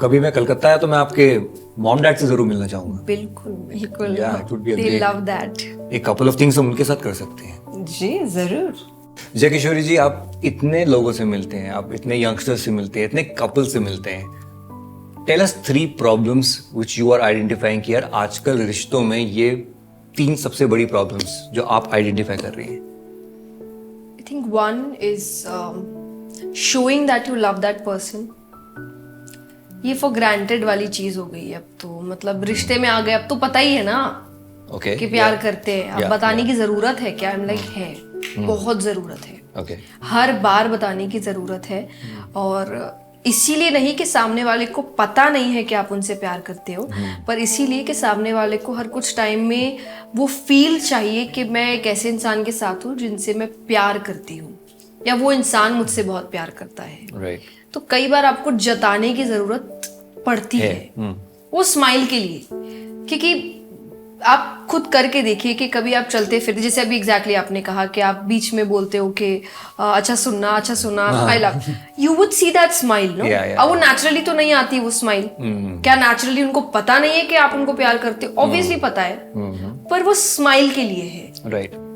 कभी मैं कलकत्ता आया तो मैं आपके मॉम डैड से जरूर मिलना चाहूंगा। बिल्कुल बिल्कुल, दे लव दैट। एक कपल ऑफ थिंग्स हम उनके साथ कर सकते हैं। जी जरूर। जय किशोरी जी, आप इतने लोगों से मिलते हैं, आप इतने यंगस्टर्स से मिलते हैं, इतने कपल से मिलते हैं, tell us 3 problems which you are identifying कि यार आजकल रिश्तों में ये 3 सबसे बड़ी प्रॉब्लम्स जो आप आइडेंटिफाई कर रही हैं। I think 1 is showing that you love that person. ये फॉर ग्रांटेड वाली चीज हो गई है अब तो, मतलब रिश्ते में आ गए अब तो पता ही है ना कि प्यार करते हैं, अब बताने की जरूरत है क्या? I'm like, है, बहुत जरूरत है, हर बार बताने की जरूरत है। और इसीलिए नहीं कि सामने वाले को पता नहीं है कि आप उनसे प्यार करते हो, पर इसीलिए कि सामने वाले को हर कुछ टाइम में वो फील चाहिए कि मैं एक ऐसे इंसान के साथ हूँ जिनसे मैं प्यार करती हूँ, या वो इंसान मुझसे बहुत प्यार करता है। तो कई बार आपको जताने की जरूरत पड़ती है वो स्माइल के लिए, क्योंकि आप खुद करके देखिए कि कभी आप चलते फिरते, जैसे अभी एग्जैक्टली आपने कहा कि आप बीच में बोलते हो कि अच्छा सुनना I love you, would see that smile no. अब वो नेचुरली तो नहीं आती वो स्माइल, क्या नेचुरली उनको पता नहीं है कि आप उनको प्यार करते हो? ऑब्वियसली पता है, पर वो स्माइल के लिए है।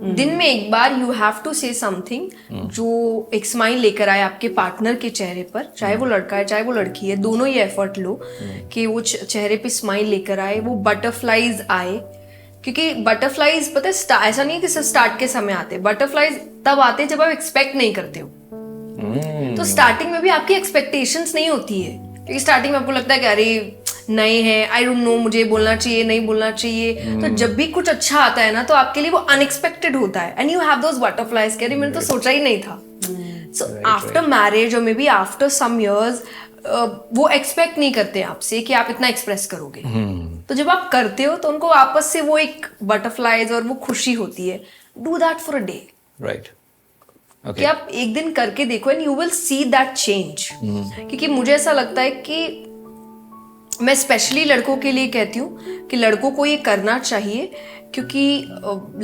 दिन में एक बार you have to say something जो एक स्माइल लेकर आए आपके पार्टनर के चेहरे पर, चाहे वो लड़का है चाहे वो लड़की है, दोनों ही एफर्ट लो कि वो चेहरे पे स्माइल लेकर आए, वो बटरफ्लाईज आए। क्योंकि बटरफ्लाईज पता है ऐसा नहीं है कि सिर्फ स्टार्ट के समय आते, बटरफ्लाईज तब आते हैं जब आप एक्सपेक्ट नहीं करते हो। तो स्टार्टिंग में भी आपकी एक्सपेक्टेशंस नहीं होती है, क्योंकि स्टार्टिंग में आपको लगता है कि अरे नए हैं, आई डोंट नो मुझे बोलना चाहिए नहीं बोलना चाहिए, तो जब भी कुछ अच्छा आता है ना तो आपके लिए वो अनएक्सपेक्टेड होता है and you have those butterflies कि अरे मैंने तो सोचा ही नहीं था. सो आफ्टर मैरिज और maybe after some years वो एक्सपेक्ट नहीं करते आपसे कि आप इतना एक्सप्रेस करोगे. तो जब आप करते हो तो उनको आपस से वो एक बटरफ्लाइज और वो खुशी होती है. Do that for a day. Right. कि आप एक दिन करके देखो and you will see that change. क्योंकि मुझे ऐसा लगता है कि मैं स्पेशली लड़कों के लिए कहती हूँ कि लड़कों को ये करना चाहिए, क्योंकि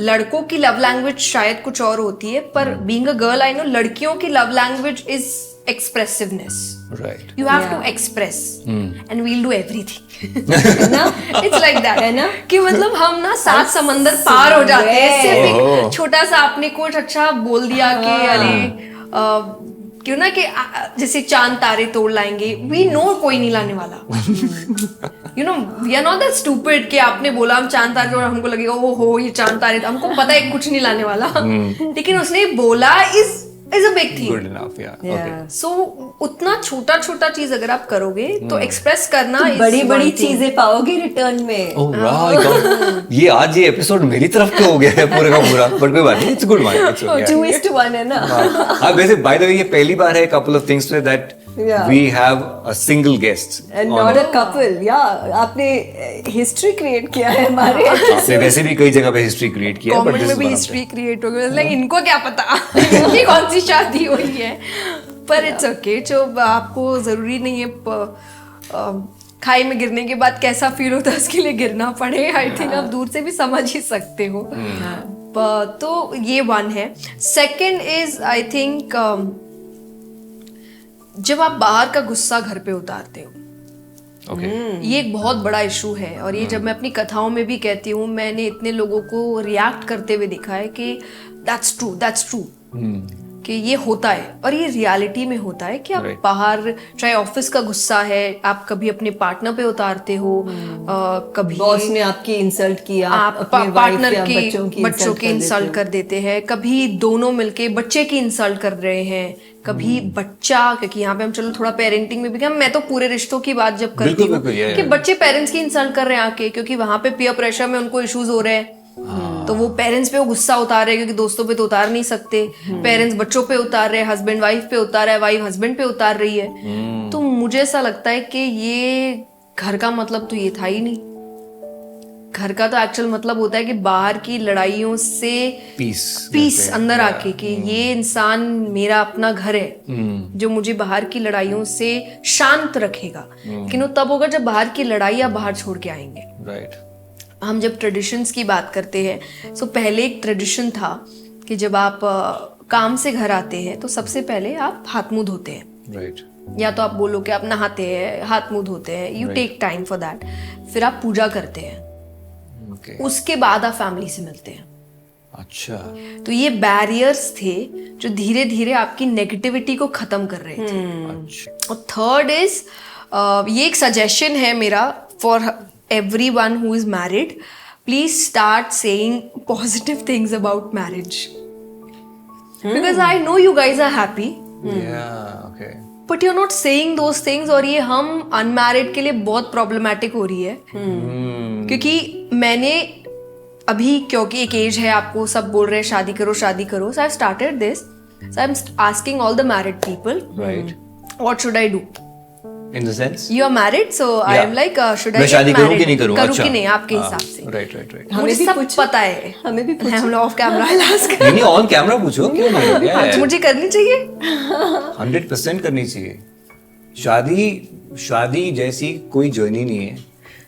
लड़कों की लव लैंग्वेज शायद कुछ और होती है, पर being a girl I know लड़कियों की love language is expressiveness. Right. You have Yeah. to express and we'll do everything. ना It's like that. है ना? कि मतलब हम ना सात समंदर पार हो जाते हैं सिर्फ ओहो। एक छोटा सा आपने कुछ अच्छा बोल दिया कि अरे क्यों ना कि जैसे चांद तारे तोड़ लाएंगे. We know कोई नहीं लाने वाला. You know we are not that stupid कि आपने बोला हम चांद तारे तोड़, हमको लगेगा ओ हो ये चांद तारे, हमको पता है कुछ नहीं लाने वाला. लेकिन उसने बोला is a big thing. Good enough, yeah. Okay. So उतना छोटा छोटा चीज अगर आप करोगे तो एक्सप्रेस करना is बड़ी one बड़ी thing. चीजें पाओगे रिटर्न में. Oh right. God. ये आज ये एपिसोड मेरी तरफ क्यों हो गया है पूरे का पूरा, बट कोई बात नहीं, इट्स गुड माइंड. 2:1 है ना. हाँ, वैसे बाय द वे ये पहली बार है couple of things that Yeah. we have a single guest. And not a couple. Yeah, आपने हिस्ट्री क्रिएट किया है हमारे. आपने वैसे भी कई जगह पे हिस्ट्री क्रिएट किया है, but कमेंट this में is भी one of हिस्ट्री क्रिएट हो गई. लाइक इनको क्या पता इनकी कौन सी शादी हुई है. पर इट्स ओके. जो आपको जरूरी नहीं है खाई में गिरने के बाद कैसा फील होता है उसके लिए गिरना पड़े. आई थिंक आप दूर से भी समझ ही सकते हो. तो ये वन है. सेकंड इज आई थिंक जब आप बाहर का गुस्सा घर पे उतारते हो. Okay. ये एक बहुत बड़ा इशू है और ये जब मैं अपनी कथाओं में भी कहती हूँ, मैंने इतने लोगों को रिएक्ट करते हुए देखा है कि दैट्स ट्रू कि ये होता है और ये रियलिटी में होता है कि आप Right. बाहर चाहे ऑफिस का गुस्सा है आप कभी अपने पार्टनर पे उतारते हो, कभी बॉस ने आपकी इंसल्ट किया, आप अपने पार्टनर wife या की बच्चों की इंसल्ट कर देते हैं, कभी दोनों मिलके बच्चे की इंसल्ट कर रहे हैं, कभी बच्चा, क्योंकि यहाँ पे हम चलो थोड़ा पेरेंटिंग में भी मैं तो पूरे रिश्तों की बात जब करती बिल्कुल, हूँ बिल्कुल, yeah, कि yeah. बच्चे पेरेंट्स की इंसल्ट कर रहे हैं आके, क्योंकि वहां पे पीयर प्रेशर में उनको इश्यूज हो रहे हैं. तो वो पेरेंट्स पे वो गुस्सा उतार रहे हैं क्योंकि दोस्तों पे तो उतार नहीं सकते. पेरेंट्स बच्चों पे उतार रहे हैं, हस्बैंड वाइफ पे उतार रहा है, वाइफ हस्बैंड पे उतार रही है. तो मुझे ऐसा लगता है कि ये घर का मतलब तो ये था ही नहीं. घर का तो एक्चुअल मतलब होता है कि बाहर की लड़ाइयों से पीस अंदर आके कि ये इंसान मेरा अपना घर है जो मुझे बाहर की लड़ाइयों से शांत रखेगा. लेकिन वो तब होगा जब बाहर की लड़ाई आप बाहर छोड़ के आएंगे. Right. हम जब ट्रेडिशंस की बात करते हैं, सो पहले एक ट्रेडिशन था कि जब आप काम से घर आते हैं तो सबसे पहले आप हाथ मुंह धोते हैं. Right. या तो आप बोलो कि आप नहाते हैं, हाथ मुंह धोते हैं, you take time for that. फिर आप पूजा करते हैं, Okay. उसके बाद आप फैमिली से मिलते हैं. अच्छा. तो ये बैरियर्स थे जो धीरे धीरे आपकी नेगेटिविटी को खत्म कर रहे थे. अच्छा. और थर्ड इज ये एक सजेशन है मेरा for everyone who is married, please start saying positive things about marriage. Because I know you guys are happy, Yeah. Okay. but you're not saying those things. और ये हम unmarried के लिए बहुत problematic हो रही है. क्योंकि मैंने अभी, क्योंकि एक एज है आपको सब बोल रहे हैं शादी करो शादी करो, so I've started this. So I'm asking all the married people, Right. what should I do? In the sense? You are married, so I am like, should I मैं get शादी करूं कि married? नहीं करूं? करूं अच्छा. कि नहीं आपके हिसाब से. Right. Right. Right. हमें मुझे भी सब पूछो. पता है. हमें भी पूछो. हम लोग ऑफ कैमरा इलाज कर. नहीं ऑन कैमरा पूछो क्यों नहीं? Yeah. मुझे करनी चाहिए. 100% करनी चाहिए. शादी जैसी कोई जर्नी नहीं है.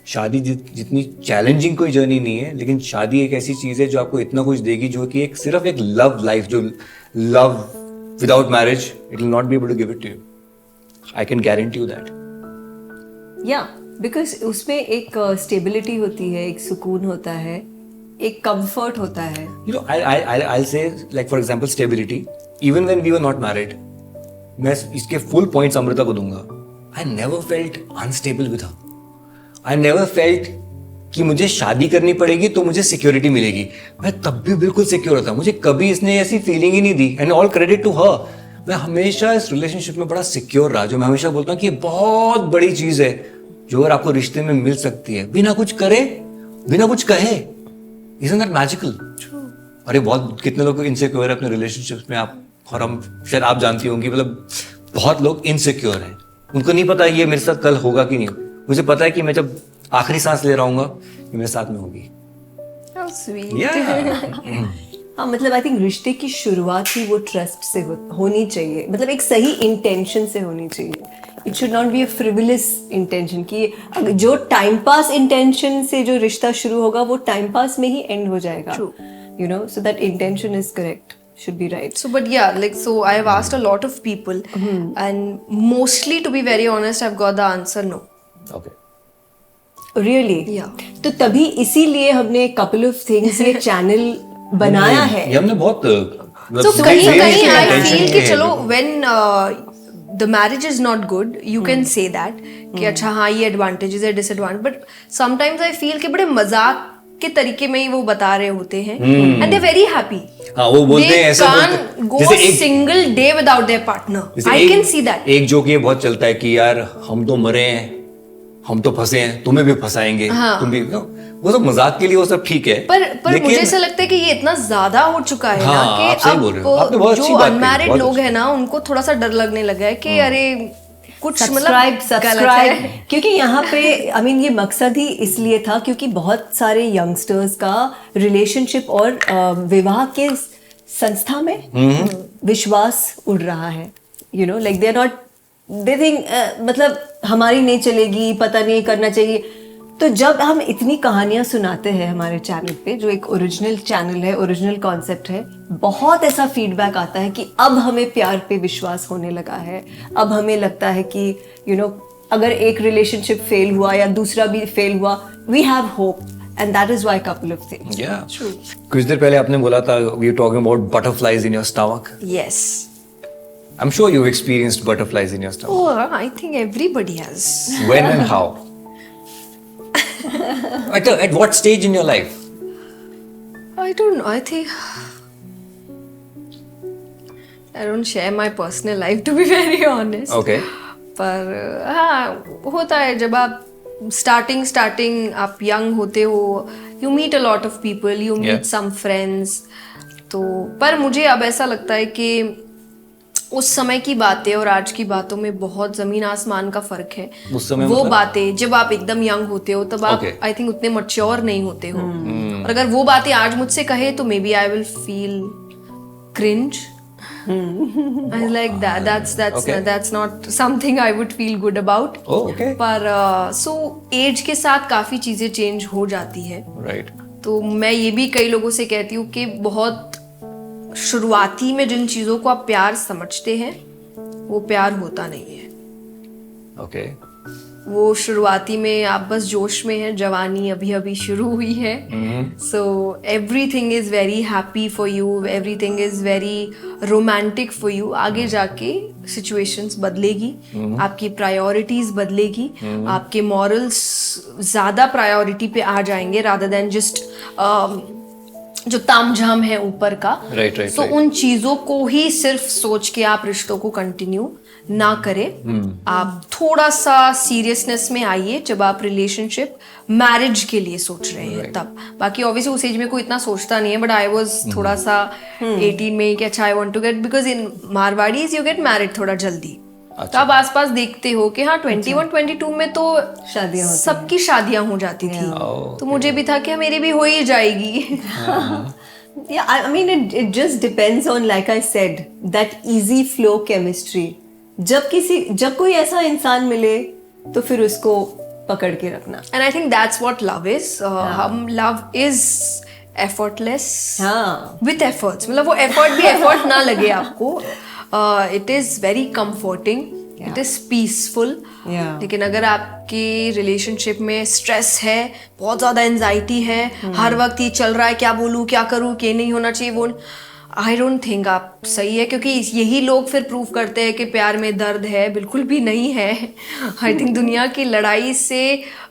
शादी जितनी चैलेंजिंग कोई जर्नी नहीं है, लेकिन शादी एक ऐसी चीज है जो आपको इतना कुछ देगी जो कि एक सिर्फ एक लव लाइफ, जो love without marriage it will not be able to give it to you. I can guarantee you that. Yeah because उसमें एक स्टेबिलिटी होती है, एक सुकून होता है, एक कंफर्ट होता है. You know, I'll say, like for example, stability. Even when we were not married, मैं इसके full points अमृता को दूंगा. I never felt unstable with her. I never felt कि मुझे शादी करनी पड़ेगी तो मुझे सिक्योरिटी मिलेगी. मैं तब भी बिल्कुल सिक्योर था. मुझे कभी इसने ऐसी फीलिंग ही नहीं दी. And all credit to her. मैं हमेशा इस रिलेशनशिप में बड़ा सिक्योर रहा, जो मैं हमेशा बोलता हूँ कि ये बहुत बड़ी चीज है जो अगर आपको रिश्ते में मिल सकती है बिना कुछ करे, बिना कुछ कहे, isn't that magical? अरे बहुत कितने लोग इनसिक्योर है अपने रिलेशनशिप्स में, आप और हम शायद आप जानती होंगी, मतलब बहुत लोग इनसिक्योर हैं, उनको नहीं पता ये मेरे साथ कल होगा कि नहीं। मुझे पता है कि मैं जब आखिरी सांस ले रहा हूँ ये मेरे साथ में होगी। How sweet. Yeah. हाँ, मतलब आई थिंक रिश्ते की शुरुआत ही वो ट्रस्ट से होनी चाहिए, मतलब एक सही इंटेंशन से होनी चाहिए। It should not be a frivolous intention कि जो टाइम पास इंटेंशन से जो रिश्ता शुरू होगा वो टाइम पास में ही एंड हो जाएगा। You know, so that intention is correct, should be right. So, but yeah, like, so I have asked a lot of people, and mostly, to be very honest, I've got the answer no. Okay. Really? Yeah. तो तभी इसीलिए हमने couple of things ये channel बनाया है। ये हमने बहुत So कहीं कहीं I feel कि चलो when the marriage is not good, you can say that कि अच्छा हाँ ये advantages है disadvantages, but sometimes I feel कि बड़े मजाक के तरीके में ही वो बता रहे होते हैं, and they're very happy. हाँ, वो बोलते हैं ऐसा They can't go a single day without their partner. I can see that. एक जोक ये बहुत चलता है कि यार हम तो मरे हैं, हम तो फंसे हैं, तुम्हें भी फंसाएंगे, तुम भी, वो तो मजाक के लिए वो सब ठीक है, पर मुझे ऐसा लगता है कि ये इतना ज्यादा हो चुका है ना कि अब जो अनमैरिड लोग हैं ना उनको थोड़ा सा डर लगने लगा है कि अरे कुछ सब्सक्राइब, क्योंकि यहाँ पे आई मीन ये मकसद ही इसलिए था क्योंकि बहुत सारे यंगस्टर्स का रिलेशनशिप और विवाह के संस्था में विश्वास उड़ रहा है। You know, like they are not, they think मतलब हमारी नहीं चलेगी, पता नहीं करना चाहिए। तो जब हम इतनी कहानियां सुनाते हैं हमारे चैनल पे, जो एक ओरिजिनल चैनल है, ओरिजिनल कॉन्सेप्ट है, बहुत ऐसा फीडबैक आता है कि अब हमें प्यार पे विश्वास होने लगा है। अब हमें लगता है कि यू नो अगर एक रिलेशनशिप फेल हुआ या दूसरा भी फेल हुआ, we have hope, and that is why couple of things. कुछ देर पहले आपने बोला था we are talking about butterflies in your stomach. Yes. I'm sure you've experienced butterflies in your stomach. Oh, I think everybody has. When and how? At what stage in your life? I don't know. I think I don't share my personal life, to be very honest. Okay. पर हाँ होता है जब आप starting आप young होते हो, you meet a lot of people, you meet some friends. तो पर मुझे अब ऐसा लगता है कि उस समय की बातें और आज की बातों में बहुत जमीन आसमान का फर्क है। उस समय वो मतलब? बातें जब आप एकदम यंग होते हो तब आप आई थिंक उतने मच्योर नहीं होते हो, और अगर वो बातें आज मुझसे कहे तो maybe I will feel cringe. I was like that's not something I would feel good about. Oh, okay. पर so एज के साथ काफी चीजें चेंज हो जाती है। Right. तो मैं ये भी कई लोगों से कहती हूँ कि बहुत शुरुआती में जिन चीजों को आप प्यार समझते हैं वो प्यार होता नहीं है। Okay. वो शुरुआती में आप बस जोश में हैं, जवानी अभी अभी शुरू हुई है। So everything is very happy for you, everything is very romantic for you. आगे जाके सिचुएशंस बदलेगी, आपकी प्रायोरिटीज बदलेगी, आपके मॉरल्स ज्यादा प्रायोरिटी पे आ जाएंगे रादर देन जस्ट जो तामझाम है ऊपर का। Right. उन चीजों को ही सिर्फ सोच के आप रिश्तों को कंटिन्यू ना करें। आप थोड़ा सा सीरियसनेस में आइए जब आप रिलेशनशिप मैरिज के लिए सोच रहे हैं तब। बाकी ऑब्वियसली उस एज में कोई इतना सोचता नहीं है, बट आई वाज थोड़ा सा 18 में कि अच्छा I want to get, because in Marwaris you get married थोड़ा जल्दी। तो आप आसपास देखते हो कि हाँ 21-22 में तो शादियां होती सबकी शादियां हो जाती थी। तो मुझे भी था कि मेरी भी हो ही जाएगी। Yeah, I mean it just depends on, like I said, that easy flow chemistry. जब कोई ऐसा इंसान मिले तो फिर उसको पकड़ के रखना। And I think that's what love is. हम love is effortless. हाँ। With efforts. मतलब वो effort भी effort ना लगे आपको। It is very comforting. It is peaceful. लेकिन अगर आपकी रिलेशनशिप में स्ट्रेस है, बहुत ज्यादा एंजाइटी है, हर वक्त ये चल रहा है क्या बोलूँ क्या करूँ, क्या नहीं होना चाहिए, वो आई डोंट थिंक आप सही है। क्योंकि यही लोग फिर प्रूव करते हैं कि प्यार में दर्द है, बिल्कुल भी नहीं है। आई थिंक दुनिया की लड़ाई से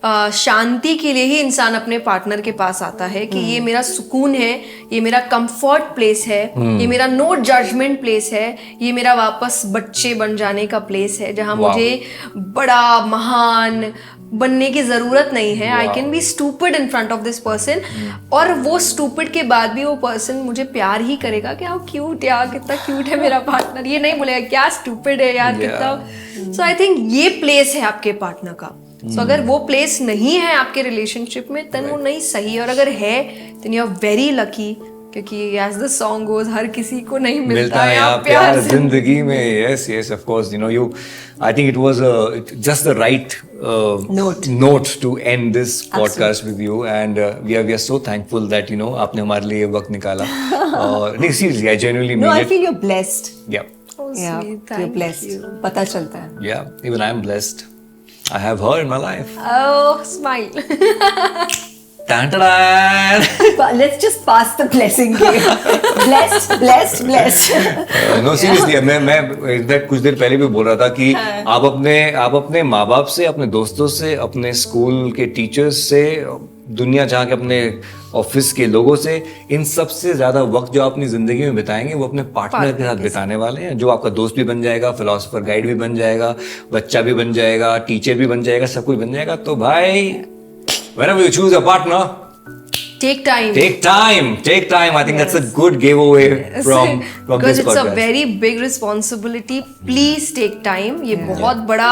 शांति के लिए ही इंसान अपने पार्टनर के पास आता है कि ये मेरा सुकून है, ये मेरा कंफर्ट प्लेस है, ये मेरा नो जजमेंट प्लेस है, ये मेरा वापस बच्चे बन जाने का प्लेस है, जहां मुझे बड़ा महान बनने की जरूरत नहीं है. I can be stupid in front of this person, और वो स्टूपिड के बाद भी वो पर्सन मुझे प्यार ही करेगा कि हाउ क्यूट यार, कितना क्यूट है मेरा पार्टनर. ये नहीं बोलेगा क्या स्टूपिड है यार कितना. सो आई थिंक ये प्लेस है आपके पार्टनर का. सो अगर वो प्लेस नहीं है आपके रिलेशनशिप में तब वो नहीं सही, और अगर है then you are very lucky, क्योंकि एज द सॉन्ग गोज हर किसी को नहीं मिलता है यहाँ प्यार जिंदगी में. Yes yes of course, you know, you I think it was just the right note to end this podcast with you, and we are so thankful that, you know, आपने हमारे लिए वक्त निकाला. और नहीं, seriously, I genuinely mean No, I it. feel you're blessed. Yeah, Oh, Yeah, sweet, you're thank blessed. you. पता चलता है. yeah, even I am blessed. I have her in my life. Oh, smile. Tan-ta-dan! Let's just pass the blessing game. Blessed, blessed, blessed. No, seriously, मैं in fact कुछ देर पहले भी बोल रहा था कि आप अपने माँ बाप से, अपने दोस्तों से, अपने स्कूल के टीचर्स से, दुनिया जहाँ के अपने ऑफिस के लोगों से, इन सबसे ज्यादा वक्त जो आप अपनी जिंदगी में बिताएंगे वो अपने पार्टनर के साथ बिताने वाले हैं, जो आपका दोस्त भी बन जाएगा, फिलोसोफर गाइड भी बन जाएगा, बच्चा भी बन जाएगा, टीचर भी बन जाएगा, सब कुछ बन जाएगा. तो भाई, whenever you choose a partner, Take time. take time. I think that's a good giveaway from Because this it's podcast. a very big responsibility. Please take time. ये बहुत बड़ा,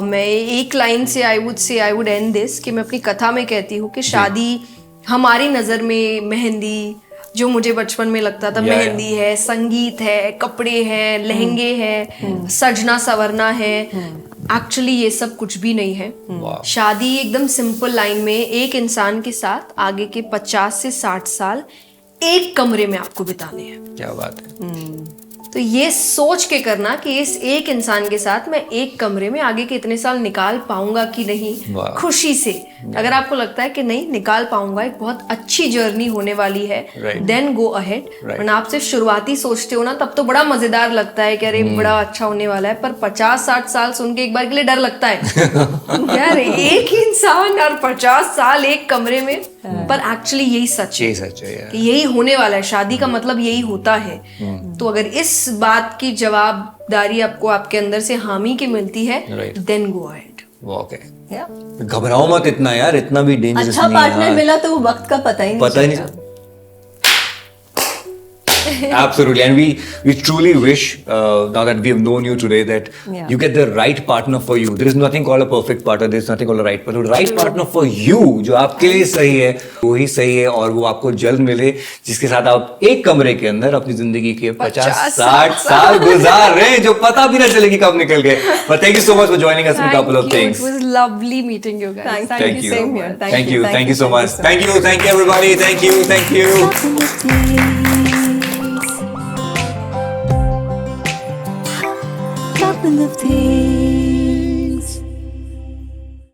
मैं एक लाइन से I would end this, कि मैं अपनी कथा में कहती हूँ कि शादी हमारी नजर में मेहंदी, जो मुझे बचपन में लगता था मेहंदी है, संगीत है, कपड़े हैं, लहंगे हैं, सजना सवरना है, एक्चुअली ये सब कुछ भी नहीं है. शादी एकदम सिंपल लाइन में एक इंसान के साथ आगे के 50 से 60 साल एक कमरे में आपको बिताने हैं. क्या बात है. तो ये सोच के करना कि इस एक इंसान के साथ मैं एक कमरे में आगे के इतने साल निकाल पाऊंगा कि नहीं, खुशी से. अगर आपको लगता है कि नहीं निकाल पाऊंगा, एक बहुत अच्छी जर्नी होने वाली है, देन गो अहेड. वरना आप सिर्फ शुरुआती सोचते हो ना, तब तो बड़ा मजेदार लगता है कि अरे बड़ा अच्छा होने वाला है, पर 50-60 साल सुन के एक बार के लिए डर लगता है यार, एक ही इंसान और 50 साल एक कमरे में. पर एक्चुअली यही सच है, कि यही होने वाला है. शादी का मतलब यही होता है. तो अगर इस बात की जवाबदारी आपको आपके अंदर से हामी की मिलती है, देन गो अहेड. ओके, घबराओ मत इतना यार, इतना भी डेंजरस अच्छा नहीं है. पार्टनर मिला तो वो वक्त का पता ही नहीं चलता. Absolutely, and we truly wish, now that we have known you today, that you get the right partner for you. There is nothing called a perfect partner. There is nothing called a right partner. The right partner for you, जो आपके लिए सही है, वही सही है, और वो आपको जल्द मिले, जिसके साथ आप एक कमरे के अंदर अपनी जिंदगी के 50-60 साल गुजार रहे हैं, जो पता भी ना चलेगी कब निकल गए. But thank you so much for joining us in a couple of things. It was lovely meeting you guys. Thank you. Same here. Thank you so much. Thank you everybody. Thank you. Couple of days.